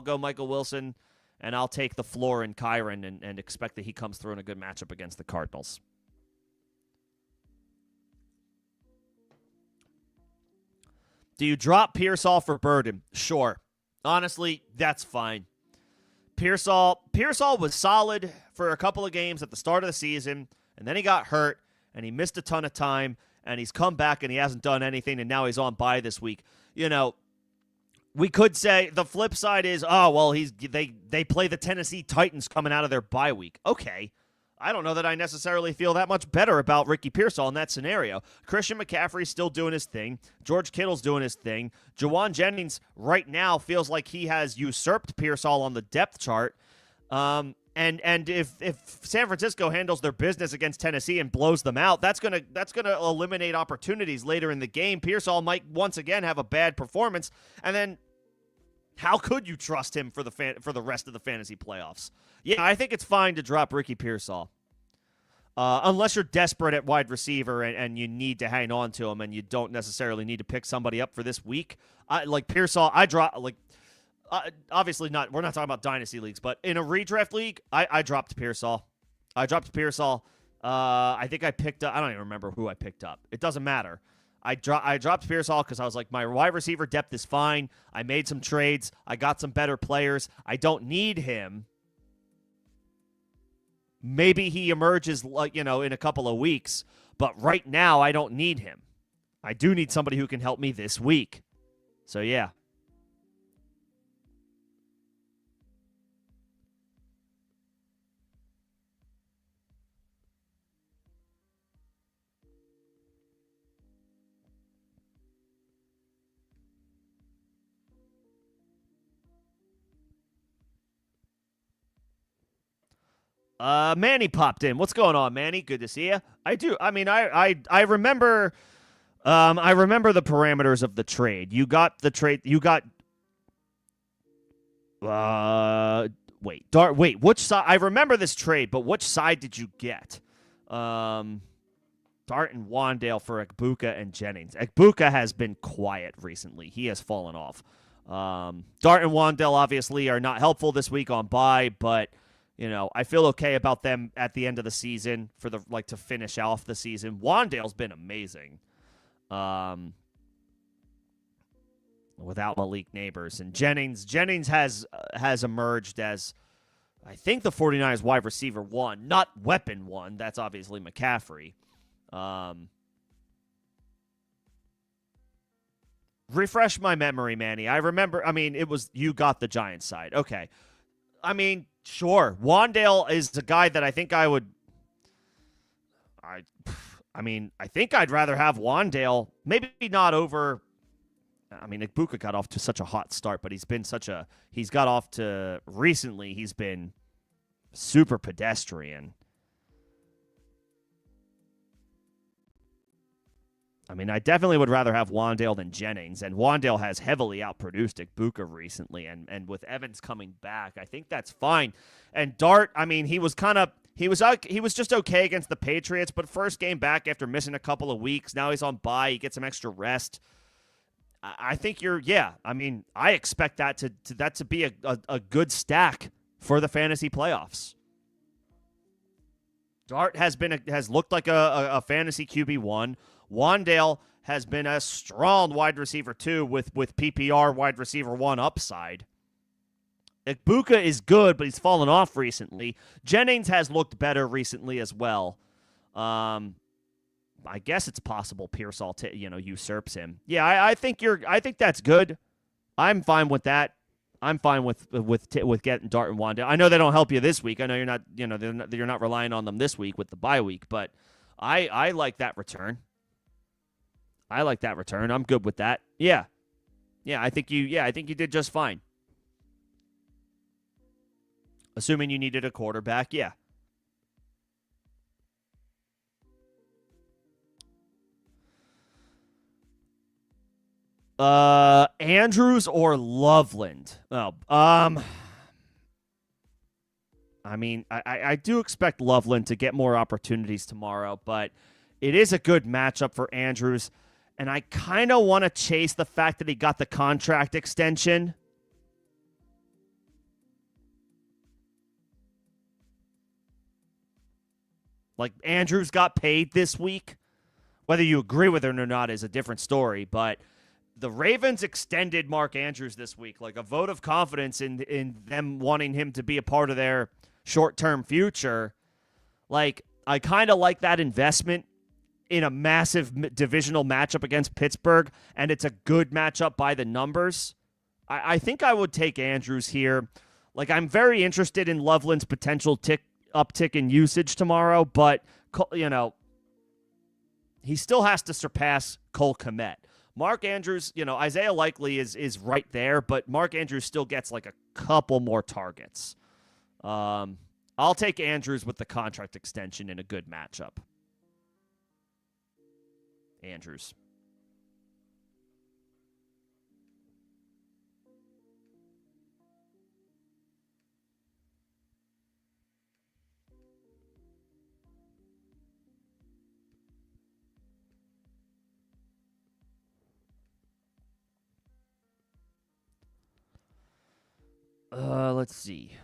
go Michael Wilson, and I'll take the floor in Kyren and expect that he comes through in a good matchup against the Cardinals. Do you drop Pearsall for Burden? Sure. Honestly, that's fine. Pearsall was solid for a couple of games at the start of the season, and then he got hurt, and he missed a ton of time, and he's come back, and he hasn't done anything, and now he's on bye this week. We could say the flip side is, they play the Tennessee Titans coming out of their bye week. Okay. I don't know that I necessarily feel that much better about Ricky Pearsall in that scenario. Christian McCaffrey's still doing his thing. George Kittle's doing his thing. Jawan Jennings right now feels like he has usurped Pearsall on the depth chart. And if San Francisco handles their business against Tennessee and blows them out, that's gonna eliminate opportunities later in the game. Pearsall might once again have a bad performance, and then how could you trust him for the rest of the fantasy playoffs? Yeah, I think it's fine to drop Ricky Pearsall. Unless you're desperate at wide receiver and you need to hang on to him and you don't necessarily need to pick somebody up for this week. Pearsall, I drop obviously not. We're not talking about dynasty leagues, but in a redraft league, I dropped Pearsall. I dropped Pearsall. I think I picked up. I don't even remember who I picked up. It doesn't matter. I dropped Pearsall because I was like, my wide receiver depth is fine. I made some trades. I got some better players. I don't need him. Maybe he emerges like in a couple of weeks, but right now I don't need him. I do need somebody who can help me this week. So yeah. Manny popped in. What's going on, Manny? Good to see you. I do. I mean, I remember. I remember the parameters of the trade. You got the trade. You got. Wait. Which side? I remember this trade, but which side did you get? Dart and Wandale for Ekbuka and Jennings. Ekbuka has been quiet recently. He has fallen off. Dart and Wandale obviously are not helpful this week on bye, but I feel okay about them at the end of the season for to finish off the season. Wandale's been amazing. Without Malik Neighbors and Jennings has emerged as I think the 49ers wide receiver one, not weapon one. That's obviously McCaffrey. Refresh my memory, Manny. I remember, it was you got the Giants side. Okay. Sure. Wandale is the guy that I think I would I think I'd rather have Wandale. Maybe not over Ekbuka got off to such a hot start, but he's been super pedestrian. I definitely would rather have Wandale than Jennings, and Wandale has heavily outproduced Ekbuka recently, and with Evans coming back, I think that's fine. And Dart, he was just okay against the Patriots, but first game back after missing a couple of weeks, now he's on bye, he gets some extra rest. I think I expect that to be a good stack for the fantasy playoffs. Dart has looked like a fantasy QB1. Wandale has been a strong wide receiver 2 with PPR wide receiver 1 upside. Ekbuka is good, but he's fallen off recently. Jennings has looked better recently as well. I guess it's possible Pearsall usurps him. Yeah, I think that's good. I'm fine with that. I'm fine with getting Dart and Wandale. I know they don't help you this week. I know you're not you're not relying on them this week with the bye week, but I like that return. I'm good with that. Yeah. I think you did just fine. Assuming you needed a quarterback, yeah. Andrews or Loveland? Oh, I do expect Loveland to get more opportunities tomorrow, but it is a good matchup for Andrews, and I kind of want to chase the fact that he got the contract extension. Like, Andrews got paid this week. Whether you agree with it or not is a different story, but the Ravens extended Mark Andrews this week, like a vote of confidence in them wanting him to be a part of their short-term future. Like, I kind of like that investment in a massive divisional matchup against Pittsburgh, and it's a good matchup by the numbers. I think I would take Andrews here. Like, I'm very interested in Loveland's potential uptick in usage tomorrow, but, he still has to surpass Cole Kmet. Mark Andrews, Isaiah Likely is right there, but Mark Andrews still gets like a couple more targets. I'll take Andrews with the contract extension in a good matchup. Andrews. Let's see.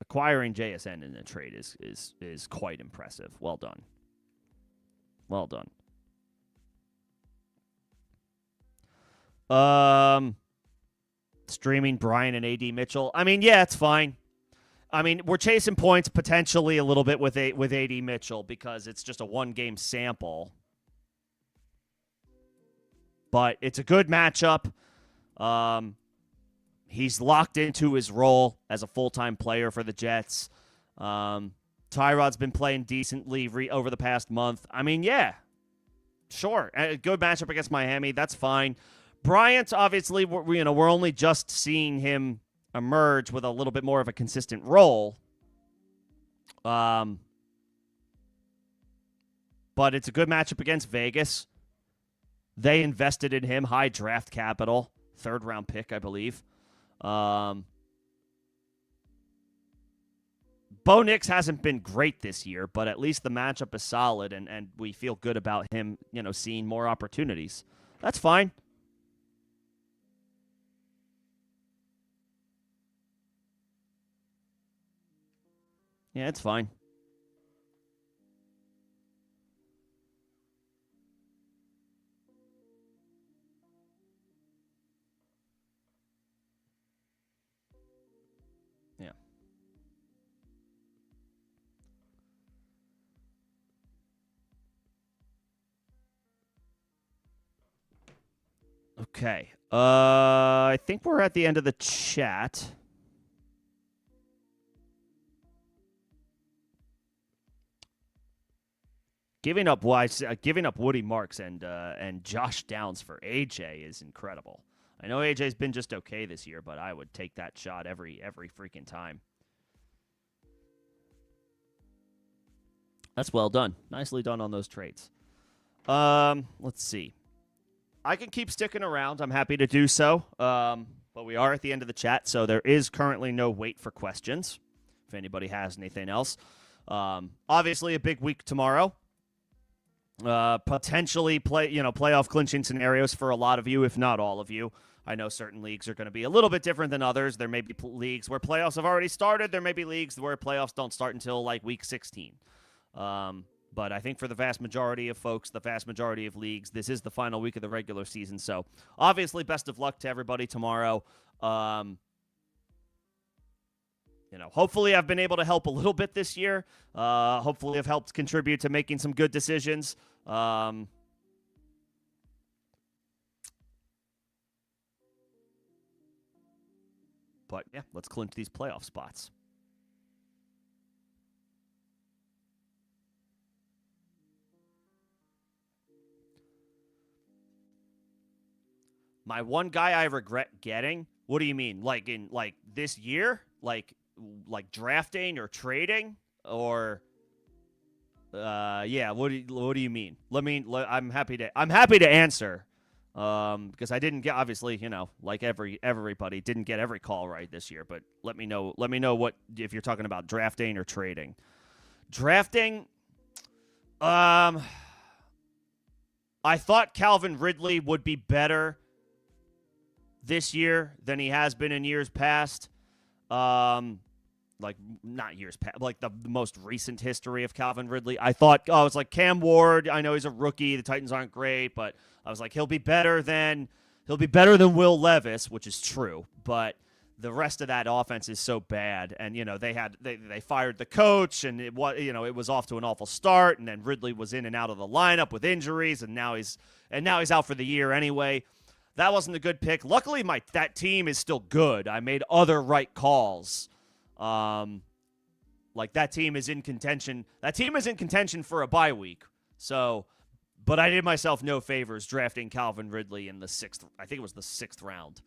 Acquiring JSN in a trade is quite impressive. Well done. Well done. Streaming Brian and AD Mitchell. I mean, yeah, it's fine. I mean, we're chasing points potentially a little bit with AD Mitchell because it's just a 1-game sample. But it's a good matchup. He's locked into his role as a full-time player for the Jets. Tyrod's been playing decently over the past month. I mean, yeah, sure. A good matchup against Miami. That's fine. Bryant, obviously, we're only just seeing him emerge with a little bit more of a consistent role. But it's a good matchup against Vegas. They invested in him, high draft capital, 3rd-round pick, I believe. Bo Nix hasn't been great this year, but at least the matchup is solid, and we feel good about him, seeing more opportunities. That's fine. Yeah, it's fine. Yeah. Okay. I think we're at the end of the chat. Giving up Woody Marks and Josh Downs for AJ is incredible. I know AJ's been just okay this year, but I would take that shot every freaking time. That's well done. Nicely done on those trades. Let's see. I can keep sticking around. I'm happy to do so. But we are at the end of the chat, so there is currently no wait for questions. If anybody has anything else, obviously a big week tomorrow. Potentially playoff clinching scenarios for a lot of you, if not all of you. I know certain leagues are going to be a little bit different than others. There may be leagues where playoffs have already started. There may be leagues where playoffs don't start until like week 16. But I think for the vast majority of folks, the vast majority of leagues, this is the final week of the regular season. So obviously, best of luck to everybody tomorrow. Hopefully I've been able to help a little bit this year. Hopefully I've helped contribute to making some good decisions. But yeah, let's clinch these playoff spots. My one guy I regret getting. What do you mean? Like in this year? Like drafting or trading or yeah, what do you mean? I'm happy to answer. Because I didn't get, obviously, like everybody didn't get every call right this year, but let me know what, if you're talking about drafting or trading. Drafting, I thought Calvin Ridley would be better this year than he has been in years past. Like not years past, like the most recent history of Calvin Ridley. I thought, it's like Cam Ward. I know he's a rookie. The Titans aren't great, but I was like, he'll be better than Will Levis, which is true. But the rest of that offense is so bad, and they fired the coach, and it was off to an awful start, and then Ridley was in and out of the lineup with injuries, and now he's out for the year anyway. That wasn't a good pick. Luckily, that team is still good. I made other right calls. Like that team is in contention. That team is in contention for a bye week. So, but I did myself no favors drafting Calvin Ridley in the 6th. I think it was the 6th round.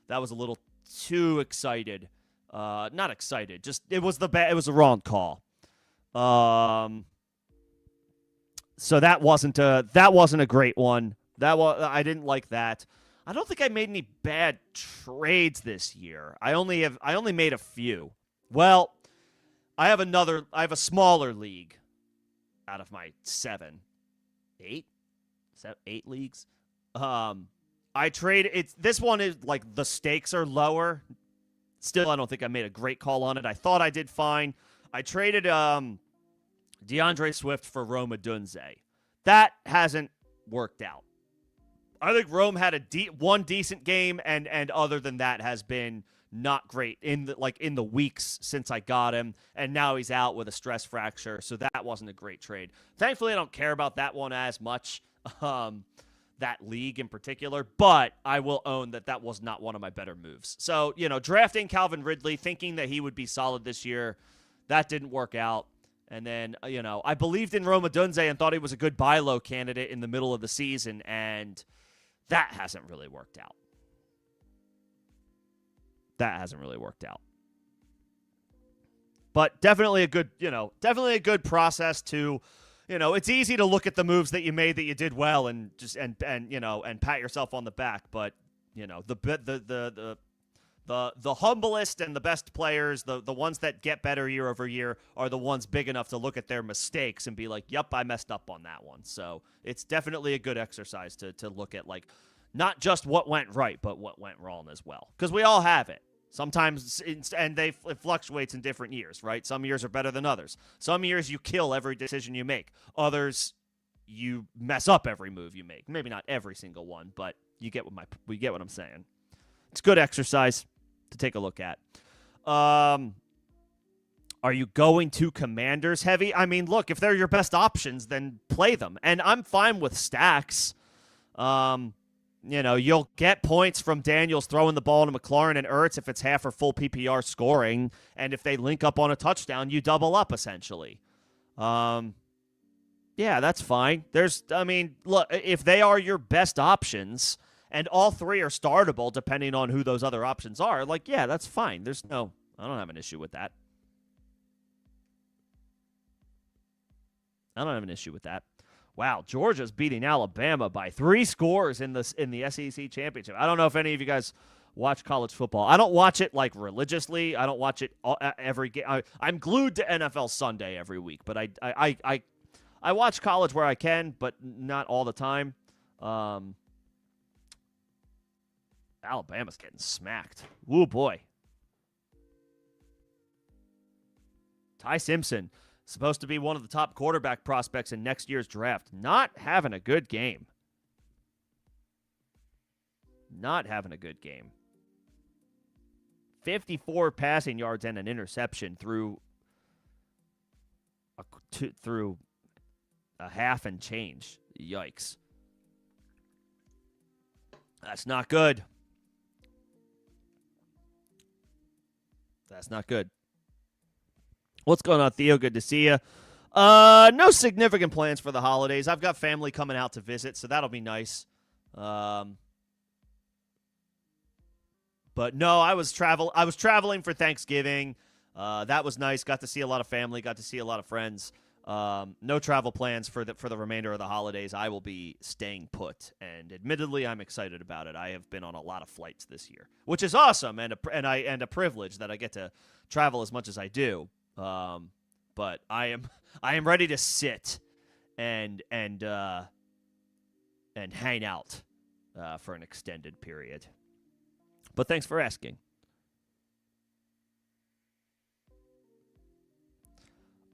That was a little too excited. Not excited. Just it was the wrong call. So that wasn't a great one. I didn't like that. I don't think I made any bad trades this year. I only made a few. Well, I have a smaller league out of my 7. 8, 8 leagues. I trade it's this one is like the stakes are lower. Still, I don't think I made a great call on it. I thought I did fine. I traded DeAndre Swift for Rome Odunze. That hasn't worked out. I think Rome had one decent game, and other than that has been not great in the weeks since I got him, and now he's out with a stress fracture, so that wasn't a great trade. Thankfully, I don't care about that one as much, that league in particular, but I will own that was not one of my better moves. So, drafting Calvin Ridley, thinking that he would be solid this year, that didn't work out. And then, I believed in Rome Odunze and thought he was a good buy low candidate in the middle of the season, and that hasn't really worked out. But definitely a good process to, it's easy to look at the moves that you made that you did well and just and pat yourself on the back. But the humblest and the best players, the ones that get better year over year, are the ones big enough to look at their mistakes and be like, "Yep, I messed up on that one." So it's definitely a good exercise to look at, like, not just what went right, but what went wrong as well, because we all have it. Sometimes, it fluctuates in different years, right? Some years are better than others. Some years you kill every decision you make. Others, you mess up every move you make. Maybe not every single one, but you get what I'm saying. It's good exercise to take a look at. Are you going to Commanders heavy? I mean, look, if they're your best options, then play them. And I'm fine with stacks. You'll get points from Daniels throwing the ball to McLaurin and Ertz if it's half or full PPR scoring. And if they link up on a touchdown, you double up, essentially. Yeah, that's fine. Look, if they are your best options and all three are startable depending on who those other options are, yeah, that's fine. I don't have an issue with that. Wow, Georgia's beating Alabama by 3 scores in the SEC championship. I don't know if any of you guys watch college football. I don't watch it religiously. I don't watch it every game. I'm glued to NFL Sunday every week, but I watch college where I can, but not all the time. Alabama's getting smacked. Woo boy. Ty Simpson, supposed to be one of the top quarterback prospects in next year's draft, not having a good game. 54 passing yards and an interception through a half and change. Yikes. That's not good. What's going on, Theo? Good to see you. No significant plans for the holidays. I've got family coming out to visit, so that'll be nice. But no, I was traveling for Thanksgiving. That was nice. Got to see a lot of family. Got to see a lot of friends. No travel plans for the remainder of the holidays. I will be staying put, and admittedly, I'm excited about it. I have been on a lot of flights this year, which is awesome and a privilege that I get to travel as much as I do. But I am ready to sit and hang out for an extended period. But thanks for asking.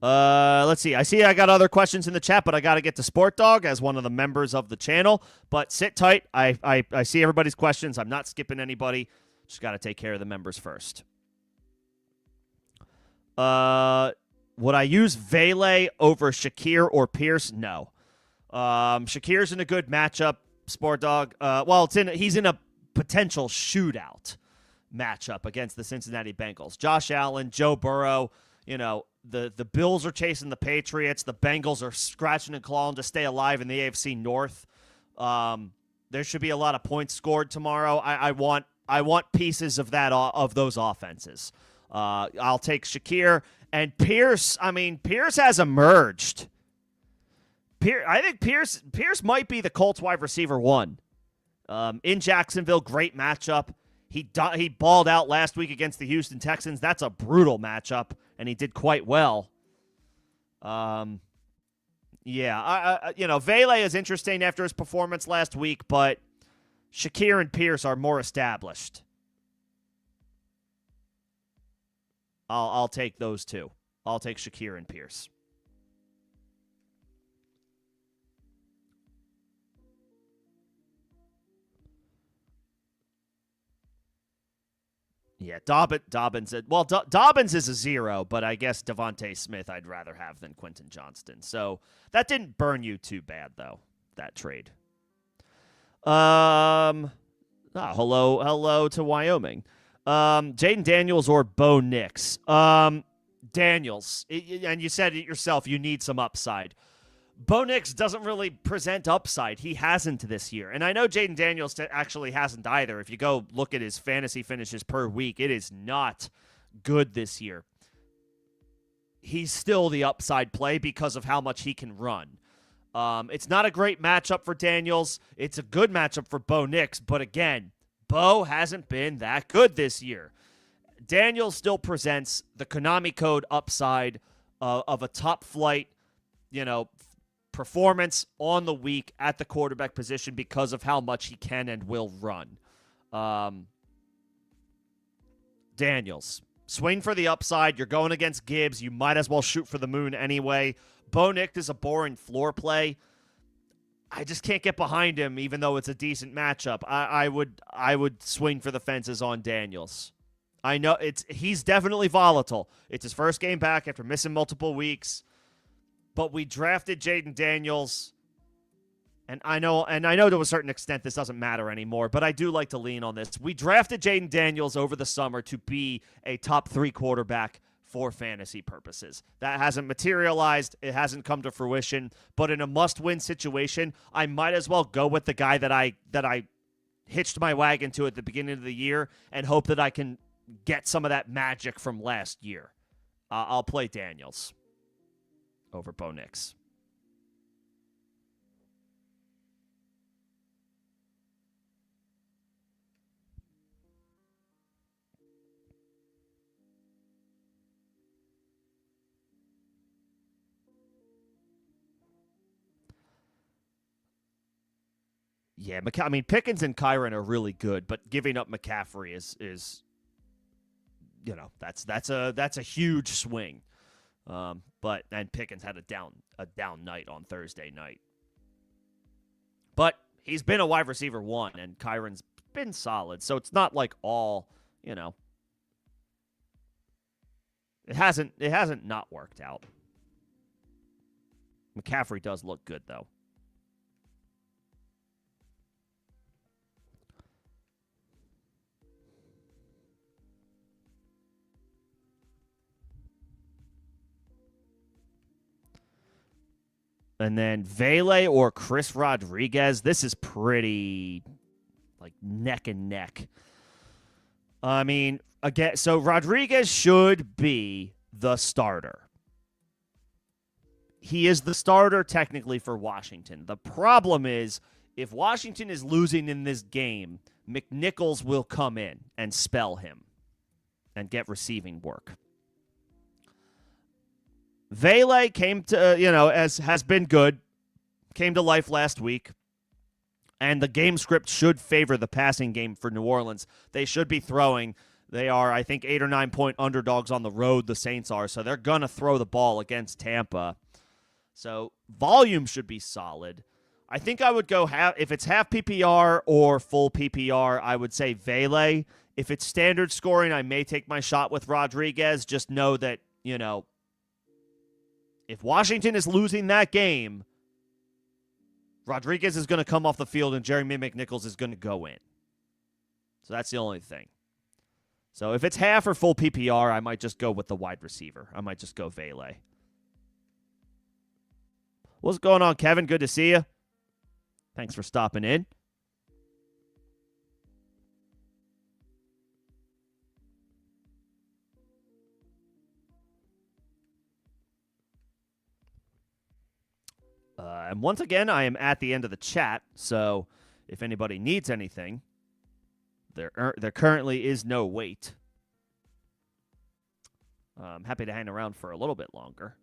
Let's see. I see I got other questions in the chat, but I got to get to Sport Dog as one of the members of the channel. But sit tight. I see everybody's questions. I'm not skipping anybody. Just got to take care of the members first. Would I use Vele over Shakir or Pierce? No. Shakir's in a good matchup, Sport Dog. He's in a potential shootout matchup against the Cincinnati Bengals. Josh Allen, Joe Burrow, the Bills are chasing the Patriots. The Bengals are scratching and clawing to stay alive in the AFC North. There should be a lot of points scored tomorrow. I want pieces of those offenses. I'll take Shakir and Pierce. Pierce has emerged. I think Pierce might be the Colts wide receiver 1. In Jacksonville, great matchup. He balled out last week against the Houston Texans. That's a brutal matchup, and he did quite well. Yeah, Vele is interesting after his performance last week, but Shakir and Pierce are more established. I'll take those two. I'll take Shakir and Pierce. Yeah, Dobbins. Well, Dobbins is a 0, but I guess Devontae Smith I'd rather have than Quentin Johnston. So that didn't burn you too bad, though, that trade. Hello to Wyoming. Jaden Daniels or Bo Nix. Daniels, and you said it yourself. You need some upside. Bo Nix doesn't really present upside. He hasn't this year. And I know Jaden Daniels actually hasn't either. If you go look at his fantasy finishes per week, it is not good this year. He's still the upside play because of how much he can run. It's not a great matchup for Daniels. It's a good matchup for Bo Nix. But again, Bo hasn't been that good this year. Daniels still presents the Konami code upside of a top flight, performance on the week at the quarterback position because of how much he can and will run. Daniels, swing for the upside. You're going against Gibbs. You might as well shoot for the moon anyway. Bo Nix is a boring floor play. I just can't get behind him, even though it's a decent matchup. I would swing for the fences on Daniels. I know he's definitely volatile. It's his first game back after missing multiple weeks. But we drafted Jaden Daniels, and I know to a certain extent this doesn't matter anymore, but I do like to lean on this. We drafted Jaden Daniels over the summer to be a top 3 quarterback for fantasy purposes. That hasn't materialized. It hasn't come to fruition. But in a must-win situation, I might as well go with the guy that I hitched my wagon to at the beginning of the year and hope that I can get some of that magic from last year. I'll play Daniels over Bo Nix. Yeah, Pickens and Kyren are really good, but giving up McCaffrey is that's a huge swing. And Pickens had a down night on Thursday night. But he's been a wide receiver 1, and Kyren's been solid, so it's not like all, it hasn't not worked out. McCaffrey does look good, though. And then Vele or Chris Rodriguez. This is pretty neck and neck. Again, so Rodriguez should be the starter. He is the starter technically for Washington. The problem is, if Washington is losing in this game, McNichols will come in and spell him and get receiving work. Vele came to, as has been good, came to life last week, and the game script should favor the passing game for New Orleans. They should be throwing. They are, I think, 8 or 9 point underdogs on the road, the Saints are, so they're going to throw the ball against Tampa. So volume should be solid. I think I would go if it's half PPR or full PPR, I would say Vele. If it's standard scoring, I may take my shot with Rodriguez. Just know that, if Washington is losing that game, Rodriguez is going to come off the field and Jeremy McNichols is going to go in. So that's the only thing. So if it's half or full PPR, I might just go with the wide receiver. I might just go Vele. What's going on, Kevin? Good to see you. Thanks for stopping in. And once again, I am at the end of the chat, so if anybody needs anything, there currently is no wait. I'm happy to hang around for a little bit longer.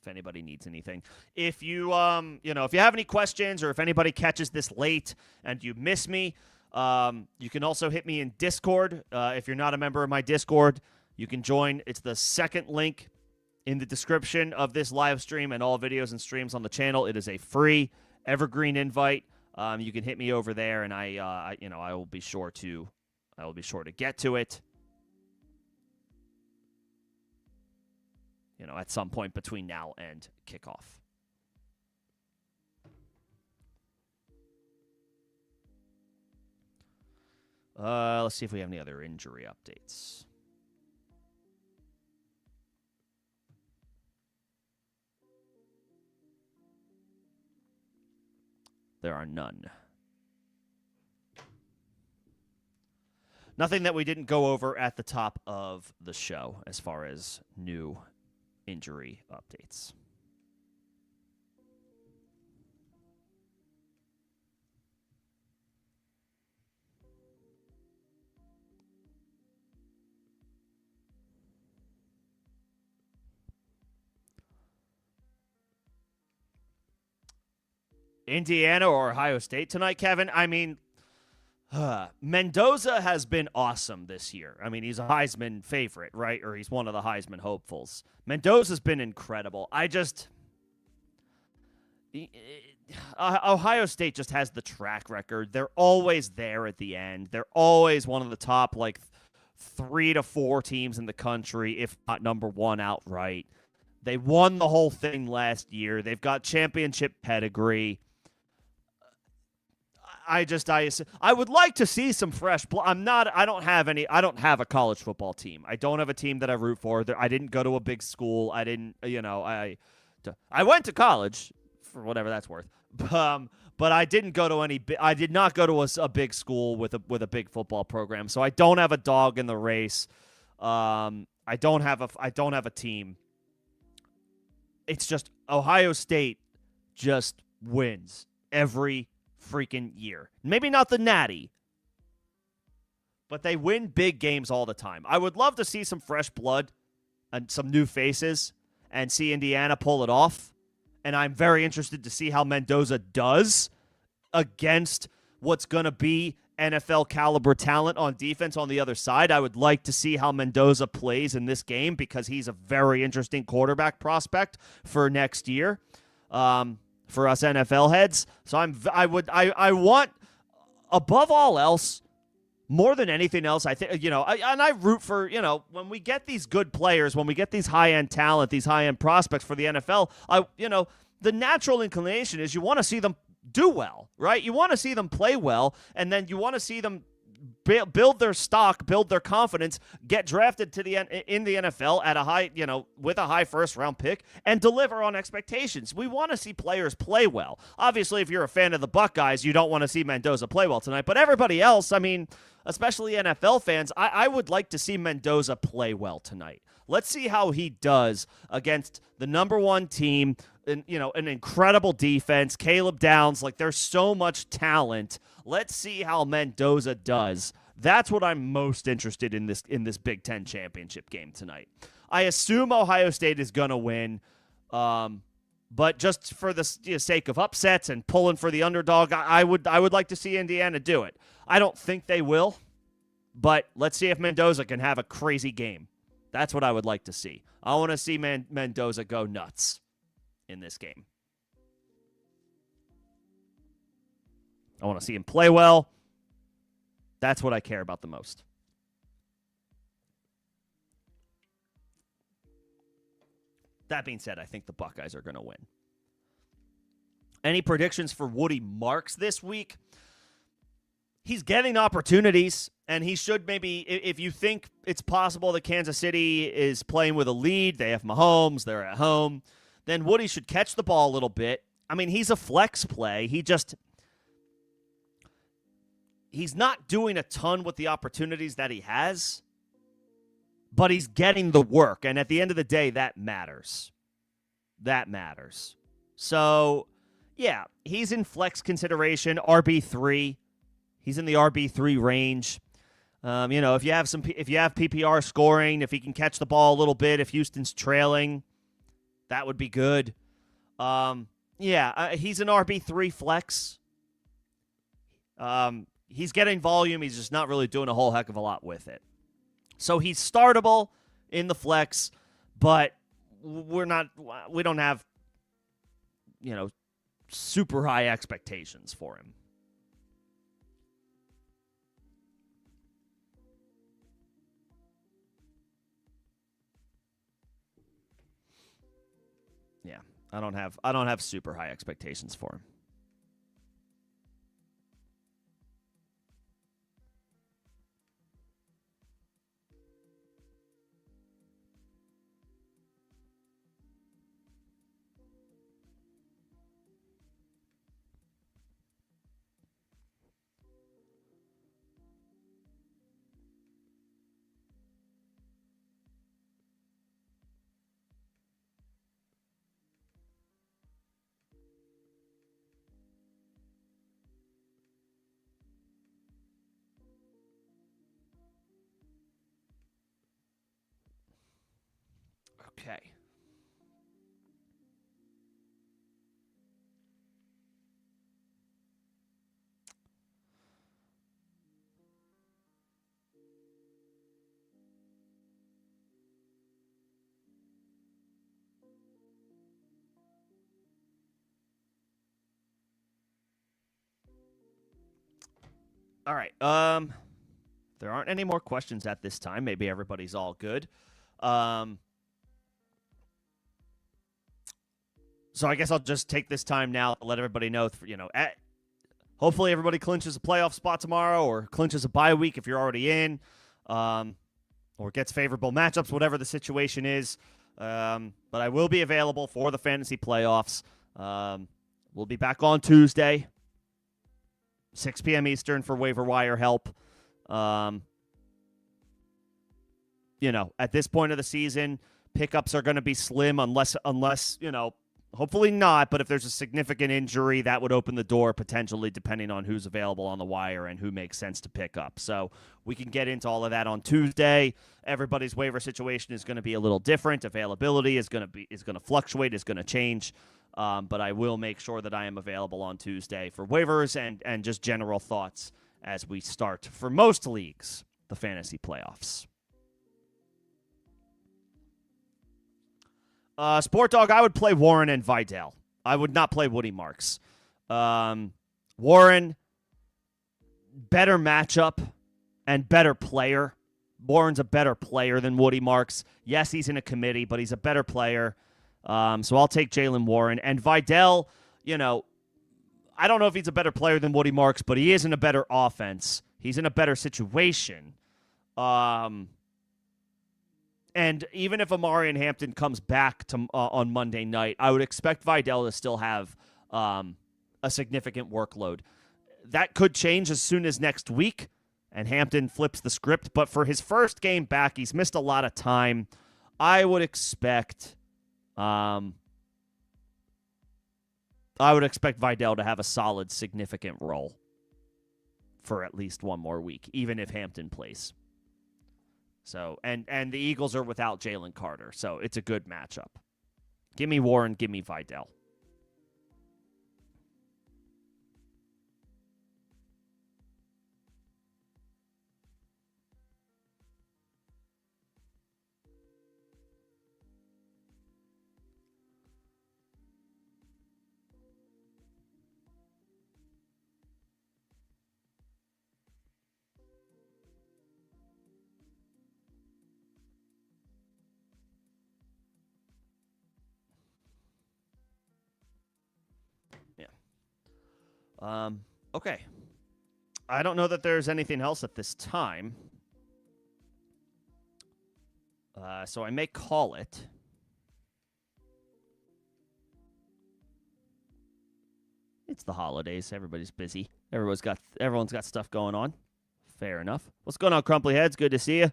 if anybody needs anything. If you if you have any questions, or if anybody catches this late and you miss me, you can also hit me in Discord. If you're not a member of my Discord, you can join. It's the second link in the description of this live stream and all videos and streams on the channel. It is a free evergreen invite. You can hit me over there, and I will be sure to get to it. At some point between now and kickoff. Let's see if we have any other injury updates. There are none. Nothing that we didn't go over at the top of the show as far as new injury updates. Indiana or Ohio State tonight, Kevin? I mean, Mendoza has been awesome this year. I mean, he's a Heisman favorite, right? Or he's one of the Heisman hopefuls. Mendoza's been incredible. Ohio State just has the track record. They're always there at the end. They're always one of the top, 3 to 4 teams in the country, if not number one outright. They won the whole thing last year. They've got championship pedigree. I would like to see some fresh blood. I don't have a college football team. I don't have a team that I root for. I didn't go to a big school. I didn't, I went to college for whatever that's worth. But I didn't go to I did not go to a big school with a big football program. So I don't have a dog in the race. I don't have a team. It's just Ohio State just wins every freaking year. Maybe not the Natty, but they win big games all the time. I would love to see some fresh blood and some new faces and see Indiana pull it off. And I'm very interested to see how Mendoza does against what's going to be NFL caliber talent on defense on the other side. I would like to see how Mendoza plays in this game because he's a very interesting quarterback prospect for next year. For us NFL heads. So I want, above all else, more than anything else, I think, I root for, when we get these good players, when we get these high-end talent, these high-end prospects for the NFL, the natural inclination is you want to see them do well, right? You want to see them play well, and then you want to see them build their stock, build their confidence, get drafted in the NFL at a high, with a high first round pick, and deliver on expectations. We want to see players play well. Obviously, if you're a fan of the Buckeyes, you don't want to see Mendoza play well tonight. But everybody else, I mean, especially NFL fans, I would like to see Mendoza play well tonight. Let's see how he does against the number one team, and an incredible defense. Caleb Downs, there's so much talent. Let's see how Mendoza does. That's what I'm most interested in this Big Ten championship game tonight. I assume Ohio State is going to win, but just for the sake of upsets and pulling for the underdog, I would like to see Indiana do it. I don't think they will, but let's see if Mendoza can have a crazy game. That's what I would like to see. I want to see Mendoza go nuts in this game. I want to see him play well. That's what I care about the most. That being said, I think the Buckeyes are going to win. Any predictions for Woody Marks this week? He's getting opportunities, and he should maybe, if you think it's possible that Kansas City is playing with a lead, they have Mahomes, they're at home, then Woody should catch the ball a little bit. I mean, he's a flex play. He's not doing a ton with the opportunities that he has, but he's getting the work. And at the end of the day, that matters. That matters. So, yeah, he's in flex consideration, RB3. He's in the RB3 range. If you have PPR scoring, if he can catch the ball a little bit, if Houston's trailing, That would be good. He's an RB3 flex. He's getting volume. He's just not really doing a whole heck of a lot with it. So he's startable in the flex, but we don't have, super high expectations for him. Yeah, I don't have super high expectations for him. Okay. All right. There aren't any more questions at this time. Maybe everybody's all good. So I guess I'll just take this time now to let everybody know, hopefully everybody clinches a playoff spot tomorrow or clinches a bye week if you're already in, or gets favorable matchups, whatever the situation is. But I will be available for the fantasy playoffs. We'll be back on Tuesday, 6 p.m. Eastern for waiver wire help. At this point of the season, pickups are going to be slim unless, hopefully not, but if there's a significant injury, that would open the door potentially depending on who's available on the wire and who makes sense to pick up. So we can get into all of that on Tuesday. Everybody's waiver situation is going to be a little different. Availability is going to fluctuate, is going to change. But I will make sure that I am available on Tuesday for waivers and just general thoughts as we start, for most leagues, the fantasy playoffs. Sport Dog, I would play Warren and Vidal. I would not play Woody Marks. Warren, better matchup and better player. Warren's a better player than Woody Marks. Yes, he's in a committee, but he's a better player. So I'll take Jaylen Warren. And Vidal, I don't know if he's a better player than Woody Marks, but he is in a better offense. He's in a better situation. And even if Amari and Hampton comes back on Monday night, I would expect Vidal to still have a significant workload. That could change as soon as next week, and Hampton flips the script. But for his first game back, he's missed a lot of time. I would expect Vidal to have a solid, significant role for at least one more week, even if Hampton plays. So, and the Eagles are without Jalen Carter, so it's a good matchup. Give me Warren, give me Vidal. Okay. I don't know that there's anything else at this time. So I may call it. It's the holidays. Everybody's busy. Everyone's got stuff going on. Fair enough. What's going on, Crumply Heads? Good to see you.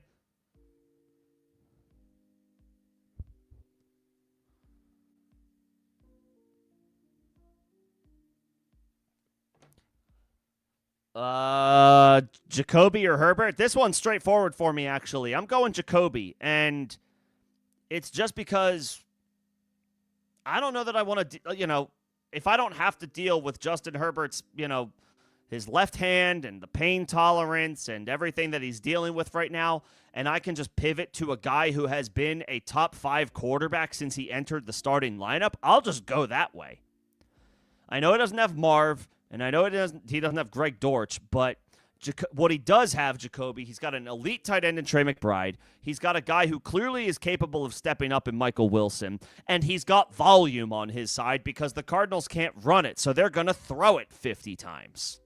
Jacoby or Herbert? This one's straightforward for me, actually. I'm going Jacoby, and it's just because I don't know that I want to, if I don't have to deal with Justin Herbert's, his left hand and the pain tolerance and everything that he's dealing with right now, and I can just pivot to a guy who has been a top 5 quarterback since he entered the starting lineup, I'll just go that way. I know he doesn't have Marv, and I know he doesn't have Greg Dortch, but what he does have, Jacoby, he's got an elite tight end in Trey McBride. He's got a guy who clearly is capable of stepping up in Michael Wilson, and he's got volume on his side because the Cardinals can't run it, so they're going to throw it 50 times.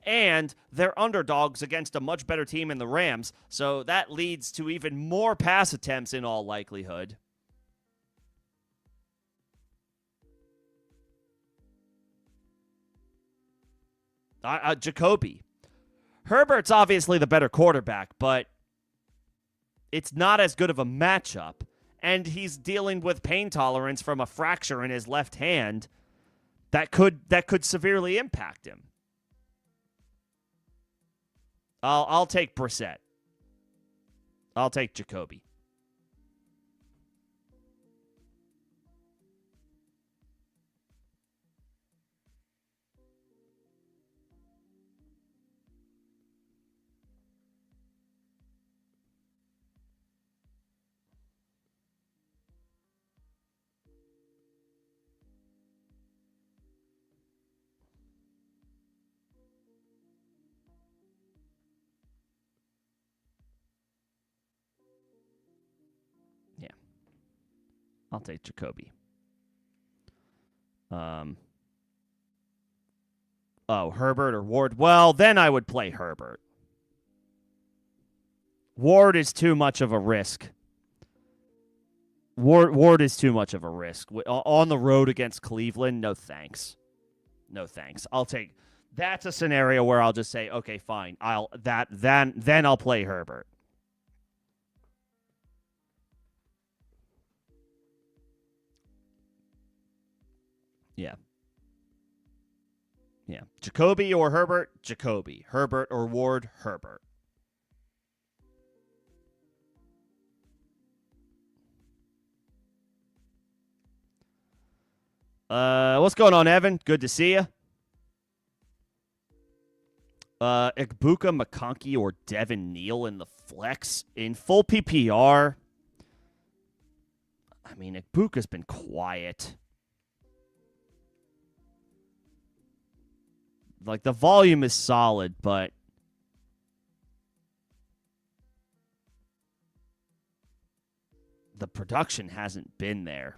And they're underdogs against a much better team in the Rams, so that leads to even more pass attempts in all likelihood. Jacoby. Herbert's obviously the better quarterback, but it's not as good of a matchup, and he's dealing with pain tolerance from a fracture in his left hand that could severely impact him. I'll take Brissett. I'll take Jacoby. Yeah. I'll take Jacoby. Herbert or Ward? Well, then I would play Herbert. Ward is too much of a risk. Ward is too much of a risk. On the road against Cleveland, no thanks. No thanks. That's a scenario where I'll just say, okay, fine. Then I'll play Herbert. Yeah. Yeah. Jacoby or Herbert? Jacoby. Herbert or Ward? Herbert. What's going on, Evan? Good to see you. Igbuka, McConkey, or Devin Neal in the flex in full PPR. I mean, Igbuka's been quiet. Like, the volume is solid, but the production hasn't been there.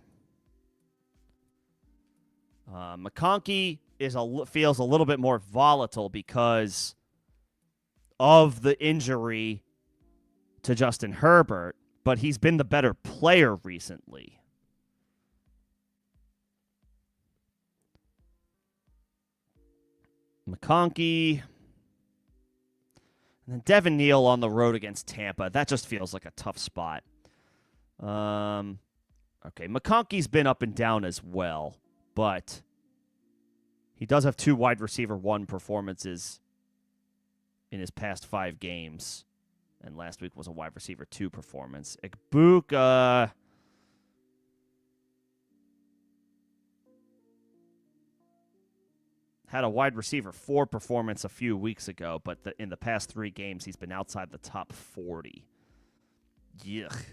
McConkey feels a little bit more volatile because of the injury to Justin Herbert, but he's been the better player recently. McConkey. And then Devin Neal on the road against Tampa. That just feels like a tough spot. Okay, McConkey's been up and down as well, but he does have 2 wide receiver 1 performances in his past 5 games. And last week was a wide receiver 2 performance. Igbuka. Had a wide receiver 4 performance a few weeks ago, but in the past 3 games, he's been outside the top 40. Yuck.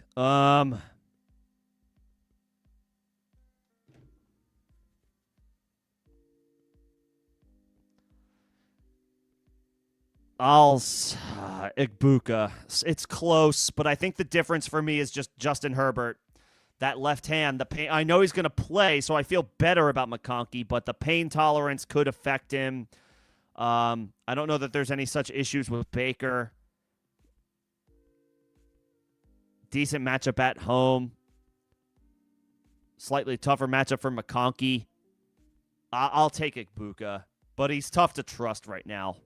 Igbuka. It's close, but I think the difference for me is just Justin Herbert. That left hand, the pain. I know he's going to play, so I feel better about McConkey, but the pain tolerance could affect him. I don't know that there's any such issues with Baker. Decent matchup at home. Slightly tougher matchup for McConkey. I'll take Igbuka, but he's tough to trust right now.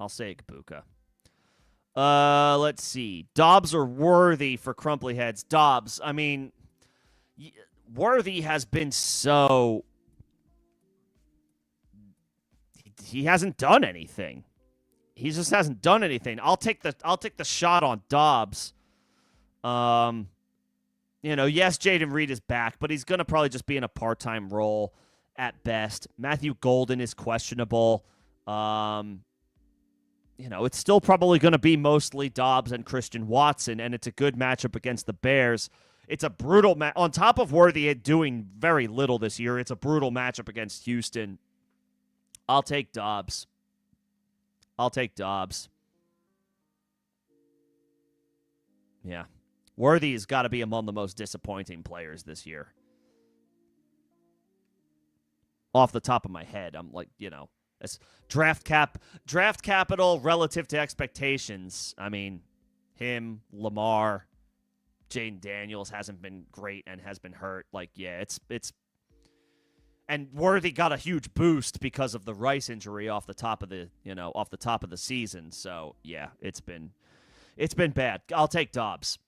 I'll say Igbuka. Let's see. Dobbs or Worthy for Crumply Heads? Dobbs. I mean, Worthy has been so... He hasn't done anything. he just hasn't done anything. I'll take the shot on Dobbs. Yes, Jaden Reed is back, but he's going to probably just be in a part-time role at best. Matthew Golden is questionable. It's still probably going to be mostly Dobbs and Christian Watson, and it's a good matchup against the Bears. It's a brutal match. On top of Worthy doing very little this year, it's a brutal matchup against Houston. I'll take Dobbs. Yeah. Worthy has got to be among the most disappointing players this year. Off the top of my head, I'm like, it's draft capital relative to expectations. I mean, him, Lamar, Jaden Daniels hasn't been great and has been hurt. Like, yeah, it's and Worthy got a huge boost because of the Rice injury off the top of the season. So, yeah, it's been bad. I'll take Dobbs.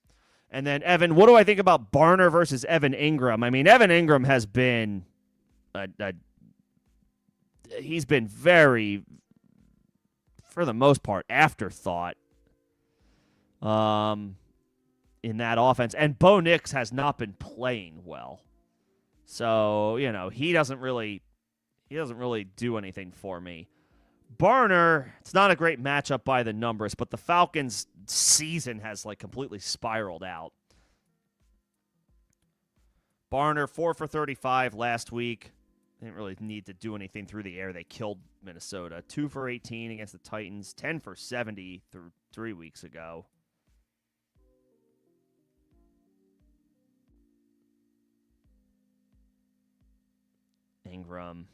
And then, Evan, what do I think about Barner versus Evan Ingram? I mean, Evan Ingram has been he's been very, for the most part, afterthought in that offense. And Bo Nix has not been playing well. So, he doesn't really do anything for me. Barner, it's not a great matchup by the numbers, but the Falcons' season has completely spiraled out. Barner, 4 for 35 last week. They didn't really need to do anything through the air. They killed Minnesota. 2 for 18 against the Titans. 10 for 70 through 3 weeks ago. Ingram.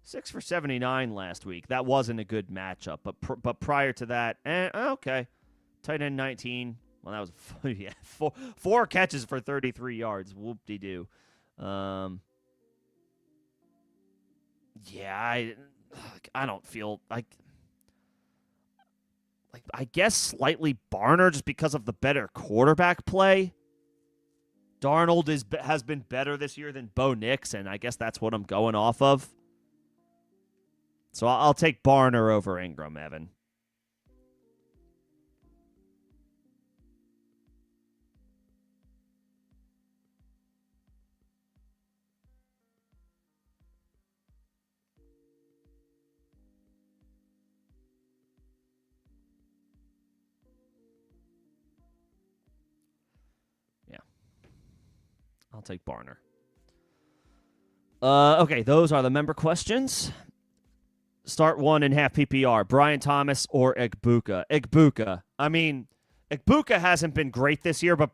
6 for 79 last week. That wasn't a good matchup. But prior to that, okay. Tight end 19. Well, that was four catches for 33 yards. Whoop-de-doo. I don't feel like I guess slightly Barner just because of the better quarterback play. Darnold has been better this year than Bo Nix, and I guess that's what I'm going off of. So I'll take Barner over Ingram, Evan. Yeah. I'll take Barner. Okay, those are the member questions. Start 1.5 PPR. Brian Thomas or Egbuka. Egbuka. I mean, Egbuka hasn't been great this year, but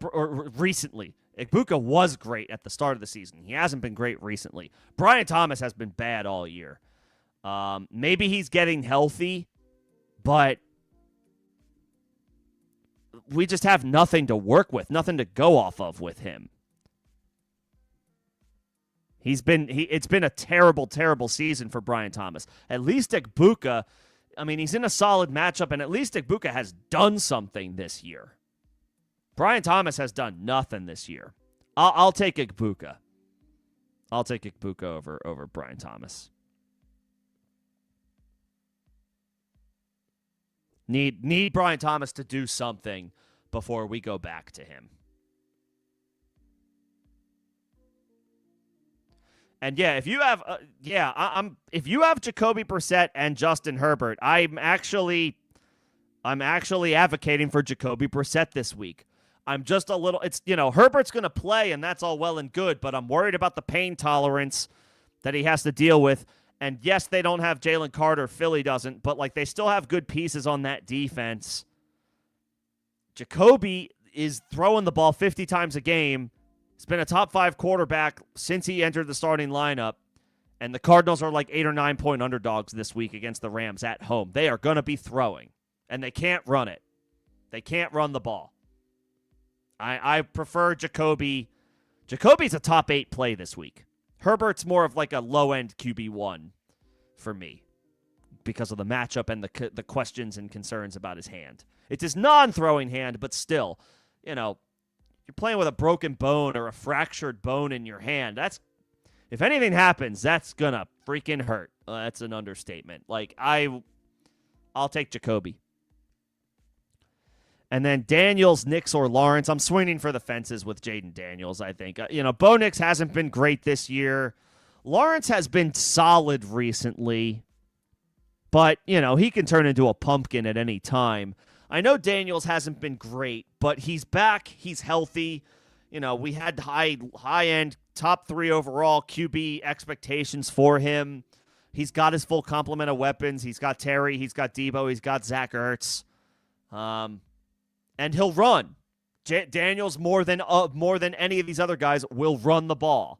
recently. Egbuka was great at the start of the season. He hasn't been great recently. Brian Thomas has been bad all year. Maybe he's getting healthy, but we just have nothing to work with, nothing to go off of with him. It's been a terrible, terrible season for Brian Thomas. At least Egbuka, I mean, he's in a solid matchup, and at least Egbuka has done something this year. Brian Thomas has done nothing this year. I'll take Egbuka. I'll take Egbuka over Brian Thomas. Need Brian Thomas to do something before we go back to him. And yeah, if you have, if you have Jacoby Brissett and Justin Herbert, I'm actually advocating for Jacoby Brissett this week. I'm just a little, Herbert's going to play, and that's all well and good, but I'm worried about the pain tolerance that he has to deal with. And yes, they don't have Jalen Carter. Philly doesn't, but they still have good pieces on that defense. Jacoby is throwing the ball 50 times a game. He's been a top 5 quarterback since he entered the starting lineup, and the Cardinals are 8 or 9 point underdogs this week against the Rams at home. They are going to be throwing, and they can't run it. They can't run the ball. I prefer Jacoby. Jacoby's a top 8 play this week. Herbert's more of a low-end QB1 for me because of the matchup and the questions and concerns about his hand. It's his non-throwing hand, but still, you're playing with a broken bone or a fractured bone in your hand. If anything happens, that's gonna freaking hurt. That's an understatement. Like I'll take Jacoby. And then Daniels, Nix, or Lawrence. I'm swinging for the fences with Jaden Daniels, I think. Bo Nix hasn't been great this year. Lawrence has been solid recently, but, he can turn into a pumpkin at any time. I know Daniels hasn't been great, but he's back. He's healthy. We had high-end, top 3 overall QB expectations for him. He's got his full complement of weapons. He's got Terry. He's got Debo. He's got Zach Ertz. And he'll run. Daniels, more than any of these other guys, will run the ball.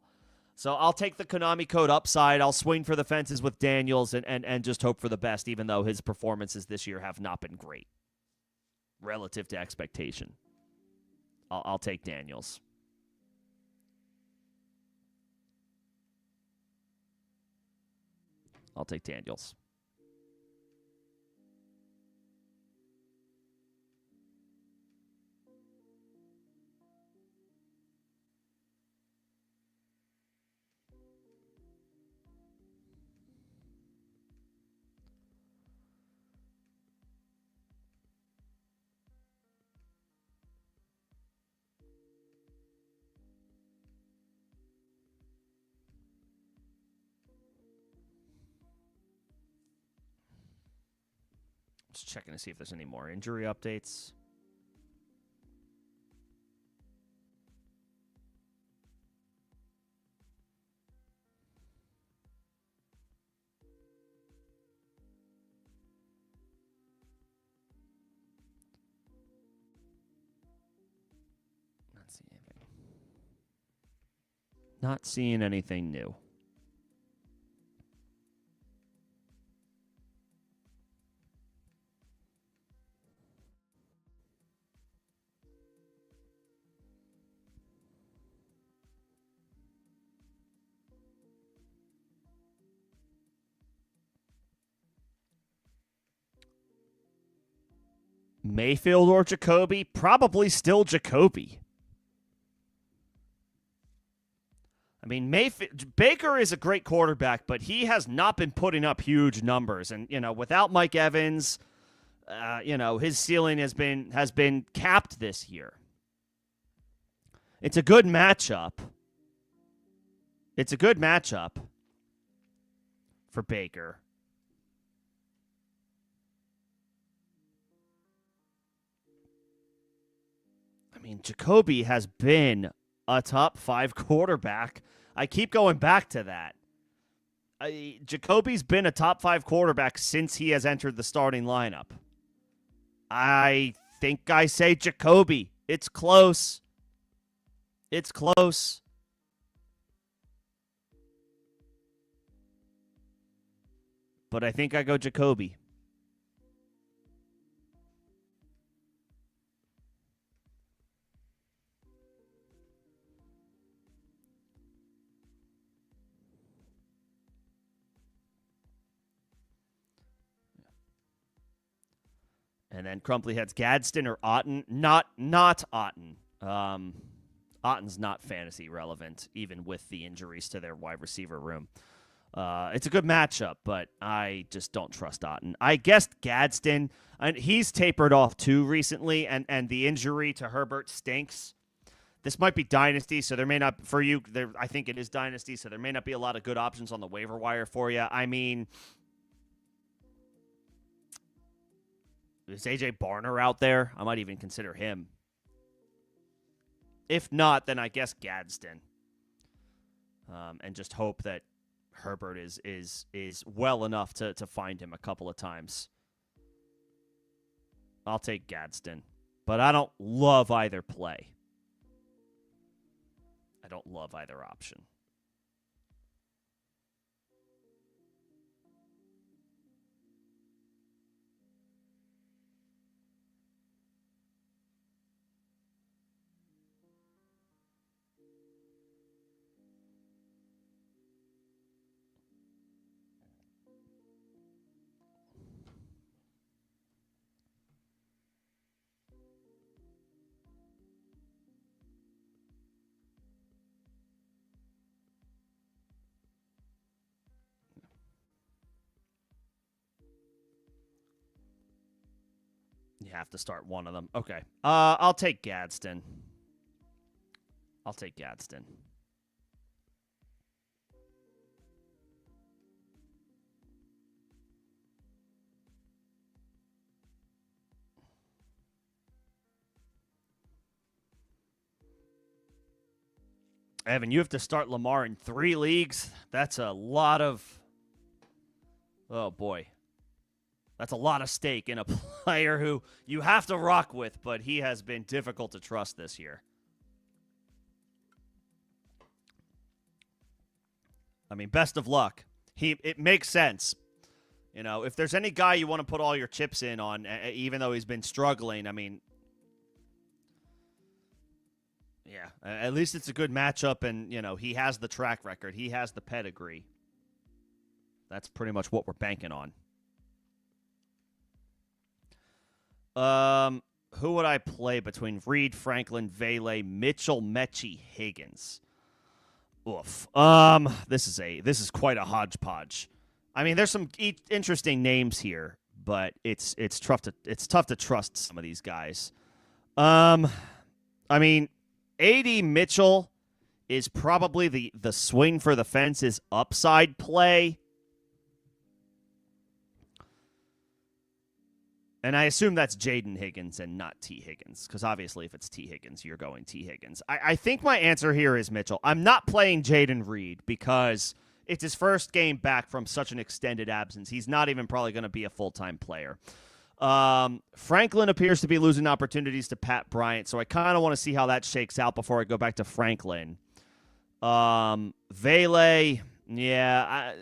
So I'll take the Konami code upside. I'll swing for the fences with Daniels and just hope for the best, even though his performances this year have not been great relative to expectation. I'll take Daniels. I'll take Daniels. Just checking to see if there's any more injury updates. Not seeing anything new. Mayfield or Jacoby? Probably still Jacoby. I mean, Baker is a great quarterback, but he has not been putting up huge numbers. And, without Mike Evans, his ceiling has been capped this year. It's a good matchup. It's a good matchup for Baker. I mean, Jacoby has been a top 5 quarterback. I keep going back to that. Jacoby's been a top 5 quarterback since he has entered the starting lineup. I think I say Jacoby. It's close. It's close. But I think I go Jacoby. And then Crumply heads Gadsden or Otten. Not Otten. Otten's not fantasy relevant, even with the injuries to their wide receiver room. It's a good matchup, but I just don't trust Otten. I guessed Gadsden, and he's tapered off too recently, and the injury to Herbert stinks. This might be Dynasty, so there may not, for you, I think it is Dynasty, so there may not be a lot of good options on the waiver wire for you. I mean, is A.J. Barner out there? I might even consider him. If not, then I guess Gadsden. And just hope that Herbert is well enough to find him a couple of times. I'll take Gadsden. But I don't love either play. I don't love either option. You have to start one of them. Okay. I'll take Gadsden. Evan, you have to start Lamar in 3 leagues. That's a lot of. Oh, boy. That's a lot of stake in a player who you have to rock with, but he has been difficult to trust this year. I mean, best of luck. It makes sense. You know, if there's any guy you want to put all your chips in on, even though he's been struggling, I mean, yeah, at least it's a good matchup, and, you know, he has the track record. He has the pedigree. That's pretty much what we're banking on. Who would I play between Reed, Franklin, Vele, Mitchell, Mechie, Higgins? Oof. This is quite a hodgepodge. I mean, there's some interesting names here, but it's tough to trust some of these guys. I mean, A.D. Mitchell is probably the swing for the fences upside play. And I assume that's Jaden Higgins and not T. Higgins, because obviously if it's T. Higgins, you're going T. Higgins. I think my answer here is Mitchell. I'm not playing Jaden Reed because it's his first game back from such an extended absence. He's not even probably going to be a full-time player. Franklin appears to be losing opportunities to Pat Bryant, so I kind of want to see how that shakes out before I go back to Franklin. Vele, yeah,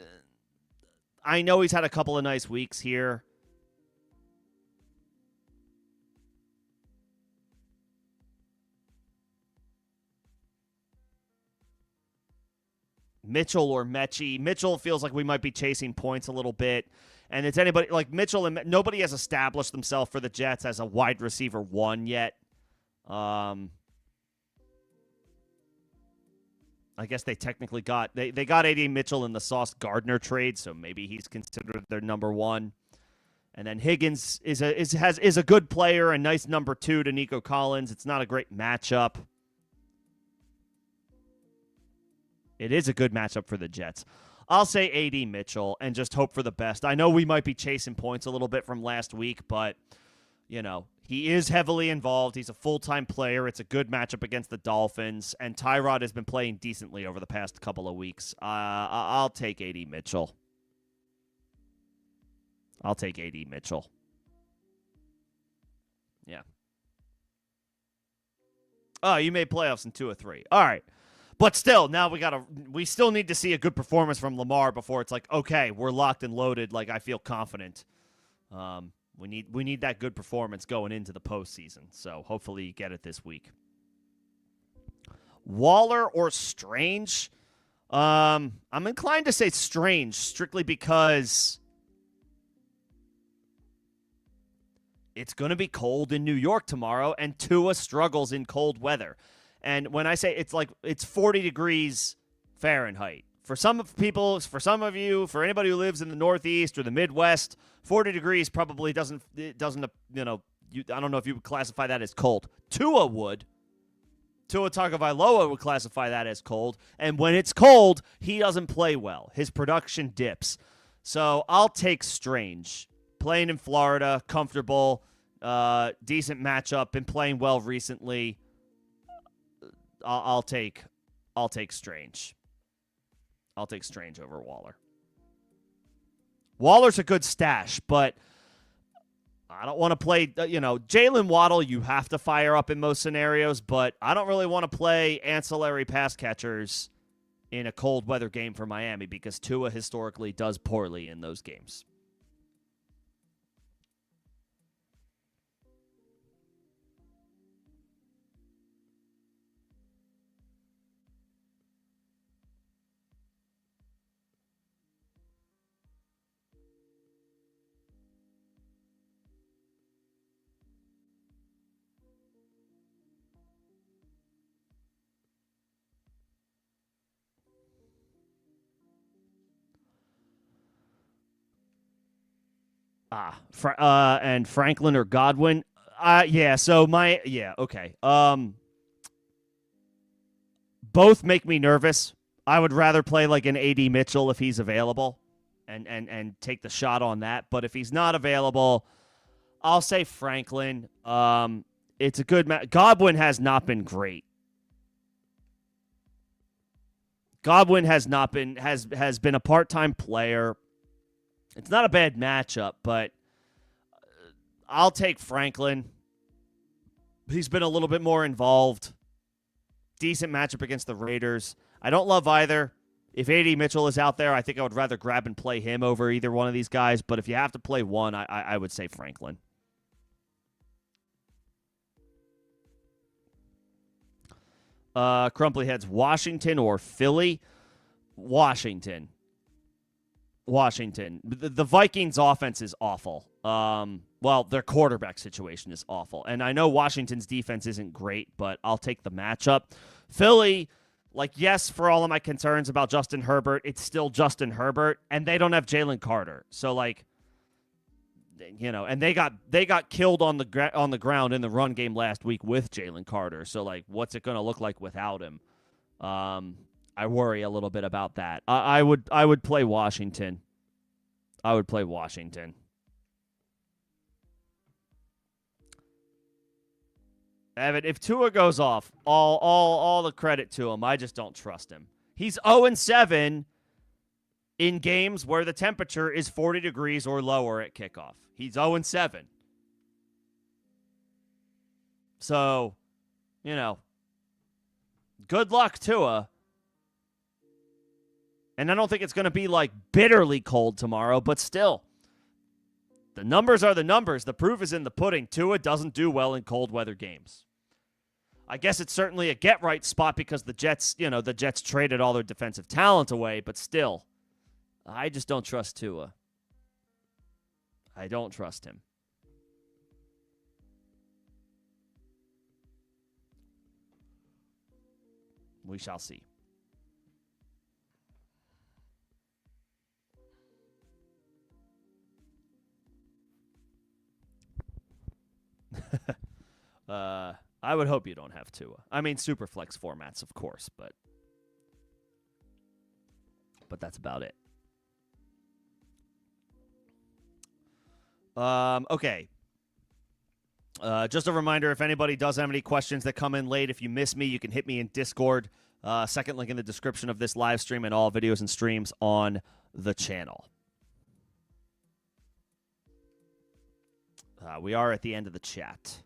I know he's had a couple of nice weeks here. Mitchell or Mechie. Mitchell feels like we might be chasing points a little bit. And it's anybody like Mitchell, and nobody has established themselves for the Jets as a wide receiver 1 yet. I guess they technically got they got A.D. Mitchell in the Sauce Gardner trade, so maybe he's considered their number 1. And then Higgins is a good player, a nice number 2 to Nico Collins. It's not a great matchup. It is a good matchup for the Jets. I'll say A.D. Mitchell and just hope for the best. I know we might be chasing points a little bit from last week, but, you know, he is heavily involved. He's a full-time player. It's a good matchup against the Dolphins, and Tyrod has been playing decently over the past couple of weeks. I'll take A.D. Mitchell. Yeah. Oh, you made playoffs in 2 or 3. All right. But still, now we still need to see a good performance from Lamar before it's like, okay, we're locked and loaded. Like, I feel confident. We need that good performance going into the postseason. So hopefully you get it this week. Waller or Strange? I'm inclined to say Strange strictly because it's going to be cold in New York tomorrow, and Tua struggles in cold weather. And when I say it's 40 degrees Fahrenheit. For some people, for some of you, for anybody who lives in the Northeast or the Midwest, 40 degrees probably doesn't I don't know if you would classify that as cold. Tua would. Tua Tagovailoa would classify that as cold. And when it's cold, he doesn't play well. His production dips. So I'll take Strange. Playing in Florida, comfortable, decent matchup, been playing well recently. I'll take Strange. I'll take Strange over Waller. Waller's a good stash, but I don't want to play, Jalen Waddle you have to fire up in most scenarios, but I don't really want to play ancillary pass catchers in a cold weather game for Miami because Tua historically does poorly in those games. And Franklin or Godwin. Okay. Both make me nervous. I would rather play like an AD Mitchell if he's available and take the shot on that. But if he's not available, I'll say Franklin. It's a good match. Godwin has not been great. Godwin has been a part-time player. It's not a bad matchup, but I'll take Franklin. He's been a little bit more involved. Decent matchup against the Raiders. I don't love either. If AD Mitchell is out there, I think I would rather grab and play him over either one of these guys. But if you have to play one, I would say Franklin. Crumply Heads, Washington or Philly? Washington. The Vikings' offense is awful. Well, their quarterback situation is awful. And I know Washington's defense isn't great, but I'll take the matchup. Philly, yes, for all of my concerns about Justin Herbert, it's still Justin Herbert, and they don't have Jalen Carter. So, and they got killed on the ground in the run game last week with Jalen Carter. So, what's it going to look like without him? I worry a little bit about that. I would play Washington. Evan, if Tua goes off, all the credit to him. I just don't trust him. He's 0-7 in games where the temperature is 40 degrees or lower at kickoff. He's 0-7. So, good luck, Tua. And I don't think it's going to be bitterly cold tomorrow, but still. The numbers are the numbers. The proof is in the pudding. Tua doesn't do well in cold weather games. I guess it's certainly a get-right spot because the Jets traded all their defensive talent away, but still, I just don't trust Tua. I don't trust him. We shall see. I would hope you don't have Tua. I mean, super flex formats, of course, but that's about it. Okay. Just a reminder, if anybody does have any questions that come in late, if you miss me, you can hit me in Discord. Second link in the description of this live stream and all videos and streams on the channel. We are at the end of the chat.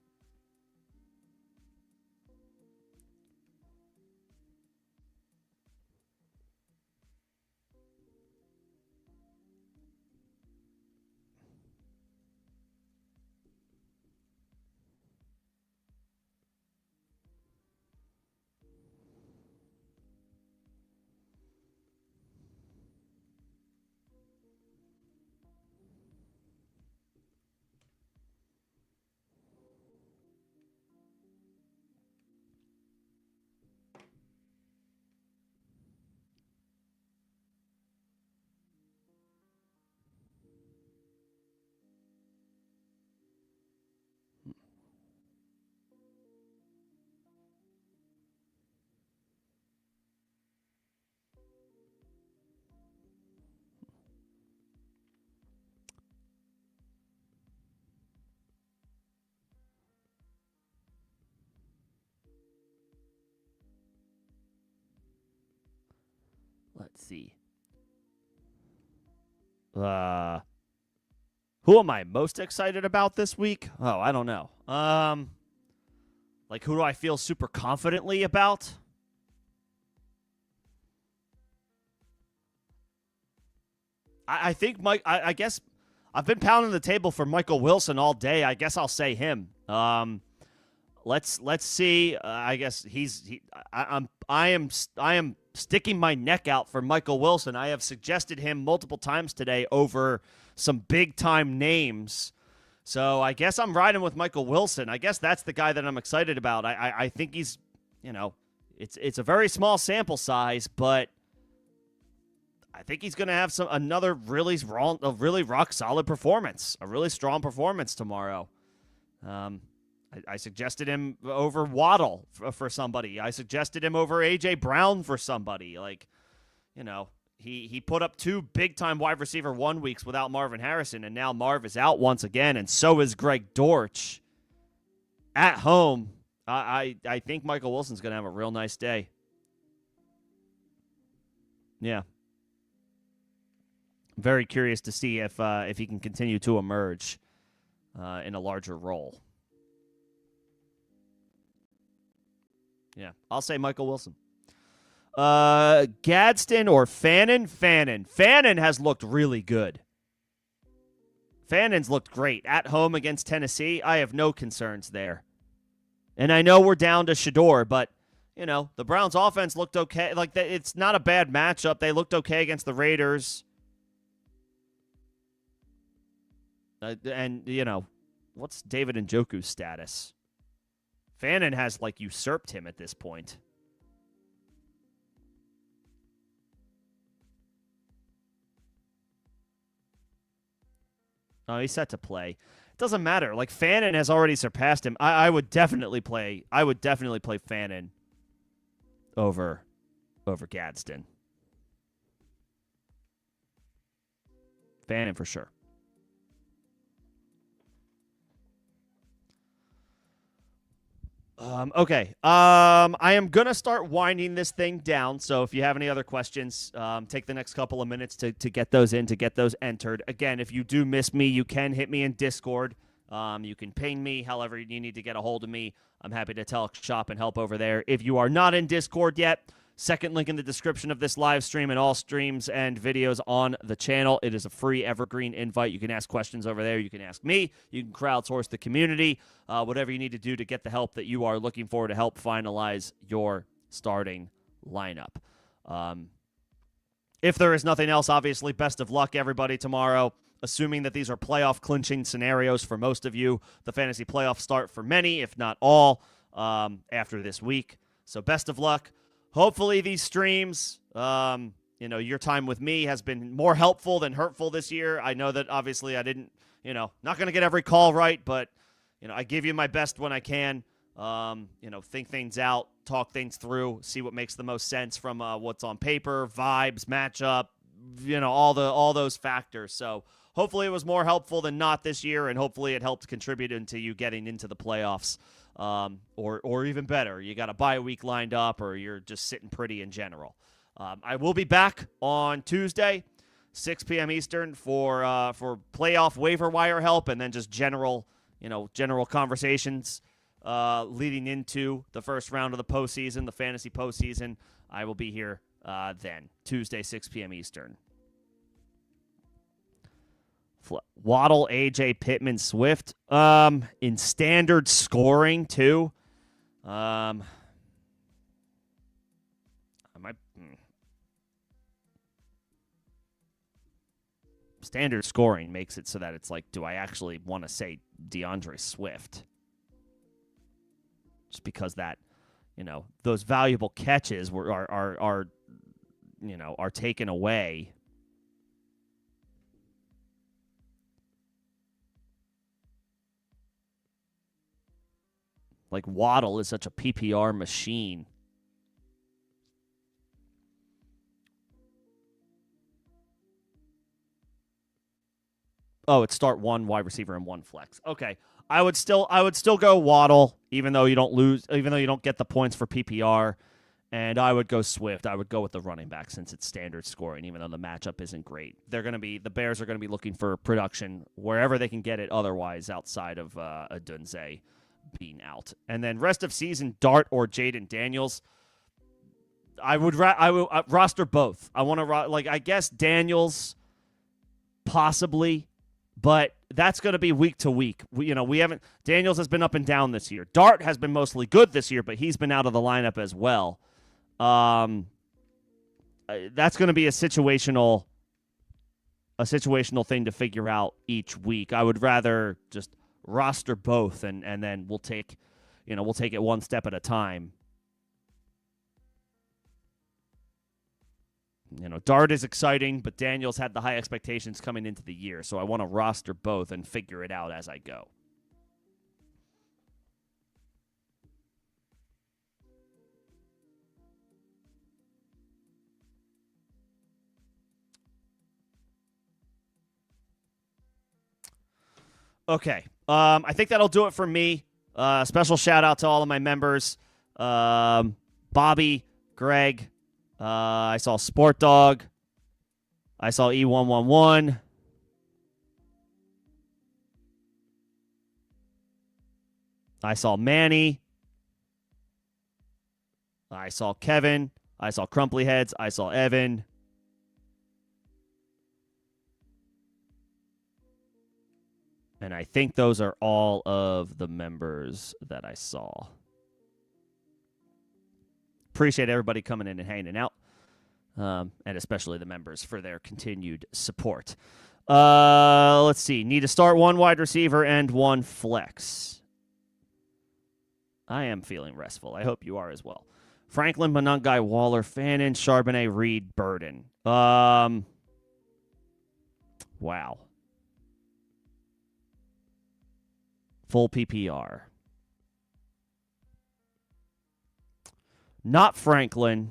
Let's see. Who am I most excited about this week? Oh, I don't know. Who do I feel super confidently about? I think I guess I've been pounding the table for Michael Wilson all day. I guess I'll say him. Let's see. I guess I am sticking my neck out for Michael Wilson. I have suggested him multiple times today over some big-time names. So I guess I'm riding with Michael Wilson. I guess that's the guy that I'm excited about. I think he's, it's a very small sample size, but I think he's going to have another really rock solid performance, a really strong performance tomorrow. I suggested him over Waddle for somebody. I suggested him over A.J. Brown for somebody. Like, you know, he put up 2 big-time wide receiver 1 weeks without Marvin Harrison, and now Marv is out once again, and so is Greg Dortch. At home, I think Michael Wilson's going to have a real nice day. Yeah. Very curious to see if he can continue to emerge in a larger role. Yeah, I'll say Michael Wilson. Gadsden or Fannin? Fannin. Fannin has looked really good. Fannin's looked great. At home against Tennessee, I have no concerns there. And I know we're down to Shedeur, but, you know, the Browns' offense looked okay. Like, it's not a bad matchup. They looked okay against the Raiders. And, you know, what's David Njoku's status? Fannin has, like, usurped him at this point. Oh, he's set to play. It doesn't matter. Like, Fannin has already surpassed him. I would definitely play Fannin over Gadsden. Fannin for sure. Okay. I am going to start winding this thing down. So if you have any other questions, take the next couple of minutes to get those in, to get those entered. Again, if you do miss me, you can hit me in Discord. You can ping me, however you need to get a hold of me. I'm happy to talk shop and help over there. If you are not in Discord yet, second link in the description of this live stream and all streams and videos on the channel. It is a free evergreen invite. You can ask questions over there. You can ask me. You can crowdsource the community. Whatever you need to do to get the help that you are looking for to help finalize your starting lineup. If there is nothing else, obviously, best of luck, everybody, tomorrow. Assuming that these are playoff clinching scenarios for most of you. The fantasy playoffs start for many, if not all, after this week. So best of luck. Hopefully these streams, your time with me has been more helpful than hurtful this year. I know that obviously I didn't, not going to get every call right, but, I give you my best when I can. Think things out, talk things through, see what makes the most sense from what's on paper, vibes, matchup, all those factors. So hopefully it was more helpful than not this year, and hopefully it helped contribute into you getting into the playoffs. Or even better, you got a bye week lined up, or you're just sitting pretty in general. I will be back on Tuesday, 6 p.m. Eastern for playoff waiver wire help, and then just general conversations leading into the first round of the postseason, the fantasy postseason. I will be here then, Tuesday, 6 p.m. Eastern. Waddle, AJ, Pittman, Swift. In standard scoring too. Standard scoring makes it so that it's like, do I actually want to say DeAndre Swift? Just because that, those valuable catches are taken away. Like, Waddle is such a PPR machine. Oh, it's start 1 wide receiver and 1 flex. Okay. I would still go Waddle, even though you don't get the points for PPR. And I would go Swift. I would go with the running back since it's standard scoring, even though the matchup isn't great. The Bears are going to be looking for production wherever they can get it otherwise outside of Adunze being out. And then rest of season, Dart or Jaden Daniels. I would roster both. I want to I guess Daniels possibly, but that's going to be week to week. Daniels has been up and down this year. Dart has been mostly good this year, but he's been out of the lineup as well. That's going to be a situational thing to figure out each week. I would rather just roster both, and then we'll take it one step at a time. Dart is exciting, but Daniels had the high expectations coming into the year, so I want to roster both and figure it out as I go. Okay. I think that'll do it for me. Special shout out to all of my members. Bobby, Greg. I saw Sport Dog. I saw E111. I saw Manny. I saw Kevin. I saw Crumply Heads. I saw Evan. And I think those are all of the members that I saw. Appreciate everybody coming in and hanging out. And especially the members for their continued support. Let's see. Need to start one wide receiver and one flex. I am feeling restful. I hope you are as well. Franklin, Monangai, Waller, Fannin, Charbonnet, Reed, Burden. Wow. Full PPR. Not Franklin.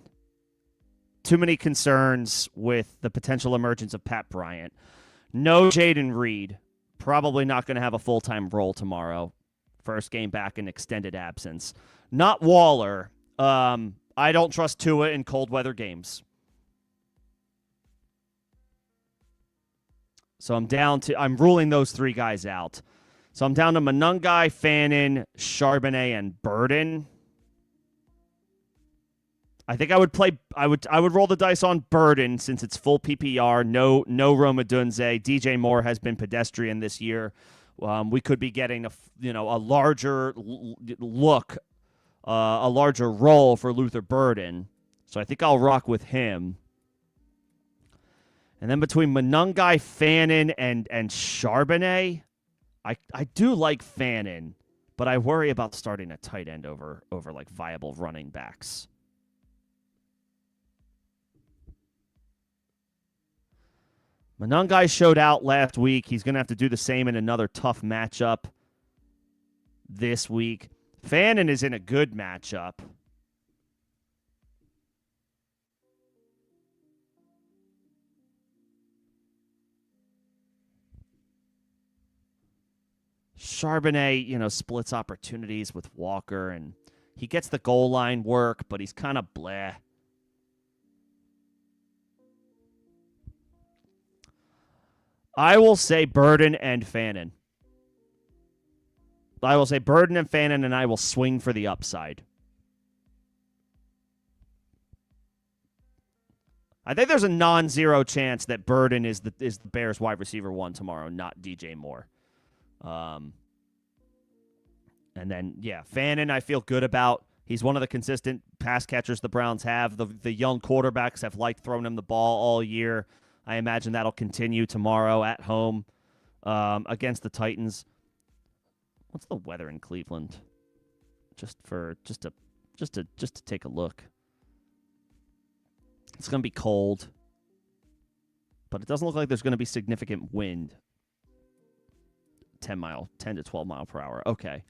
Too many concerns with the potential emergence of Pat Bryant. No Jaden Reed. Probably not going to have a full-time role tomorrow. First game back in extended absence. Not Waller. I don't trust Tua in cold weather games. So I'm ruling those three guys out. So I'm down to Monangai, Fannin, Charbonnet, and Burden. I think I would roll the dice on Burden since it's full PPR. No Roma Dunze. DJ Moore has been pedestrian this year. We could be getting a larger look, a larger role for Luther Burden. So I think I'll rock with him. And then between Monangai, Fannin, and Charbonnet, I do like Fannin, but I worry about starting a tight end over like viable running backs. Monangai showed out last week. He's going to have to do the same in another tough matchup this week. Fannin is in a good matchup. Charbonnet, splits opportunities with Walker, and he gets the goal line work, but he's kind of bleh. I will say Burden and Fannin. I will say Burden and Fannin, and I will swing for the upside. I think there's a non-zero chance that Burden is the Bears wide receiver 1 tomorrow, not DJ Moore. And then, Fannin I feel good about. He's one of the consistent pass catchers the Browns have. The young quarterbacks have liked throwing him the ball all year. I imagine that'll continue tomorrow at home against the Titans. What's the weather in Cleveland? Just to take a look. It's going to be cold, but it doesn't look like there's going to be significant wind. 10 to 12 mile per hour. Okay.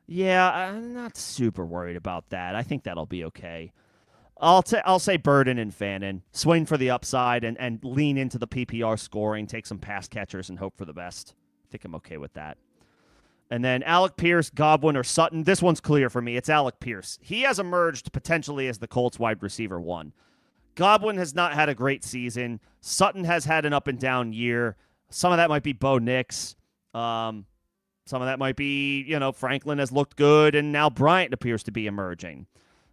Yeah, I'm not super worried about that. I think that'll be okay. I'll say Burden and Fannin. Swing for the upside and lean into the PPR scoring, take some pass catchers and hope for the best. I think I'm okay with that. And then Alec Pierce, Godwin, or Sutton. This one's clear for me. It's Alec Pierce. He has emerged potentially as the Colts wide receiver 1. Godwin has not had a great season. Sutton has had an up and down year. Some of that might be Bo Nix. Some of that might be, Franklin has looked good, and now Bryant appears to be emerging.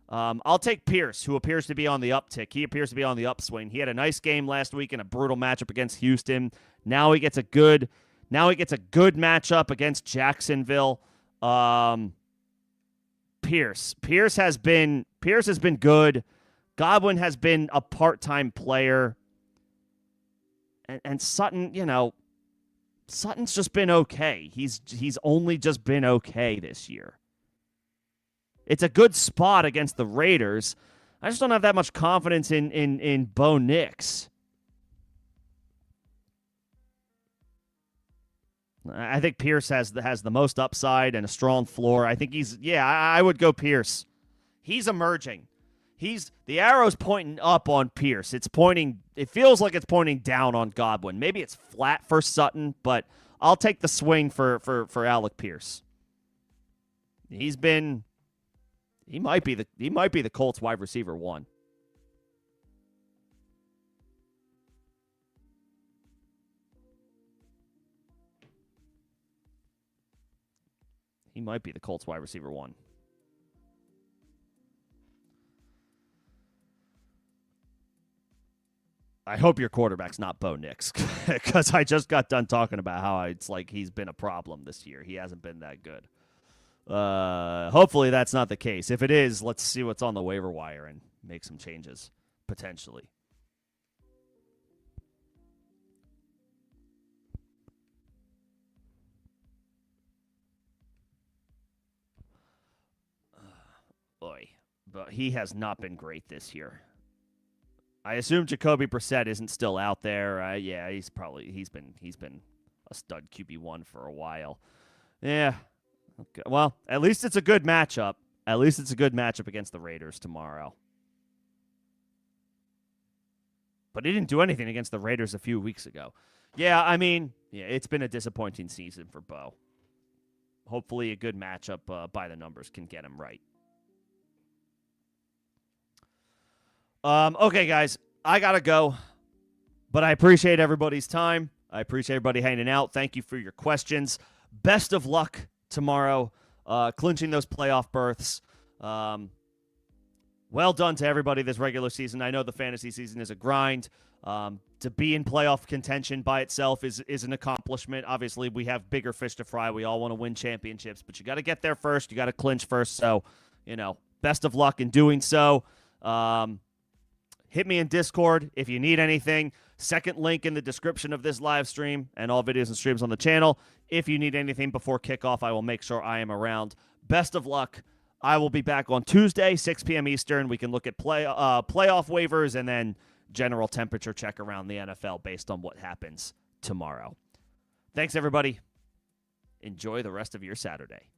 I'll take Pierce, who appears to be on the uptick. He appears to be on the upswing. He had a nice game last week in a brutal matchup against Houston. Now he gets a good matchup against Jacksonville. Pierce has been good. Godwin has been a part-time player. And Sutton, Sutton's just been okay. He's only just been okay this year. It's a good spot against the Raiders. I just don't have that much confidence in Bo Nix. I think Pierce has the most upside and a strong floor. I think I would go Pierce. He's emerging. The arrow's pointing up on Pierce. It feels like it's pointing down on Godwin. Maybe it's flat for Sutton, but I'll take the swing for Alec Pierce. He might be the Colts wide receiver 1. He might be the Colts wide receiver 1. I hope your quarterback's not Bo Nix, because I just got done talking about how it's like he's been a problem this year. He hasn't been that good. Hopefully that's not the case. If it is, let's see what's on the waiver wire and make some changes, potentially. Boy, but he has not been great this year. I assume Jacoby Brissett isn't still out there. Yeah, he's been a stud QB1 for a while. Yeah. Okay. Well, at least it's a good matchup. At least it's a good matchup against the Raiders tomorrow. But he didn't do anything against the Raiders a few weeks ago. Yeah, I mean, it's been a disappointing season for Bo. Hopefully a good matchup by the numbers can get him right. Okay, guys, I got to go, but I appreciate everybody's time. I appreciate everybody hanging out. Thank you for your questions. Best of luck tomorrow, clinching those playoff berths. Well done to everybody this regular season. I know the fantasy season is a grind. To be in playoff contention by itself is an accomplishment. Obviously, we have bigger fish to fry. We all want to win championships, but you got to get there first. You got to clinch first. So, best of luck in doing so. Hit me in Discord if you need anything. Second link in the description of this live stream and all videos and streams on the channel. If you need anything before kickoff, I will make sure I am around. Best of luck. I will be back on Tuesday, 6 p.m. Eastern. We can look at playoff waivers and then general temperature check around the NFL based on what happens tomorrow. Thanks, everybody. Enjoy the rest of your Saturday.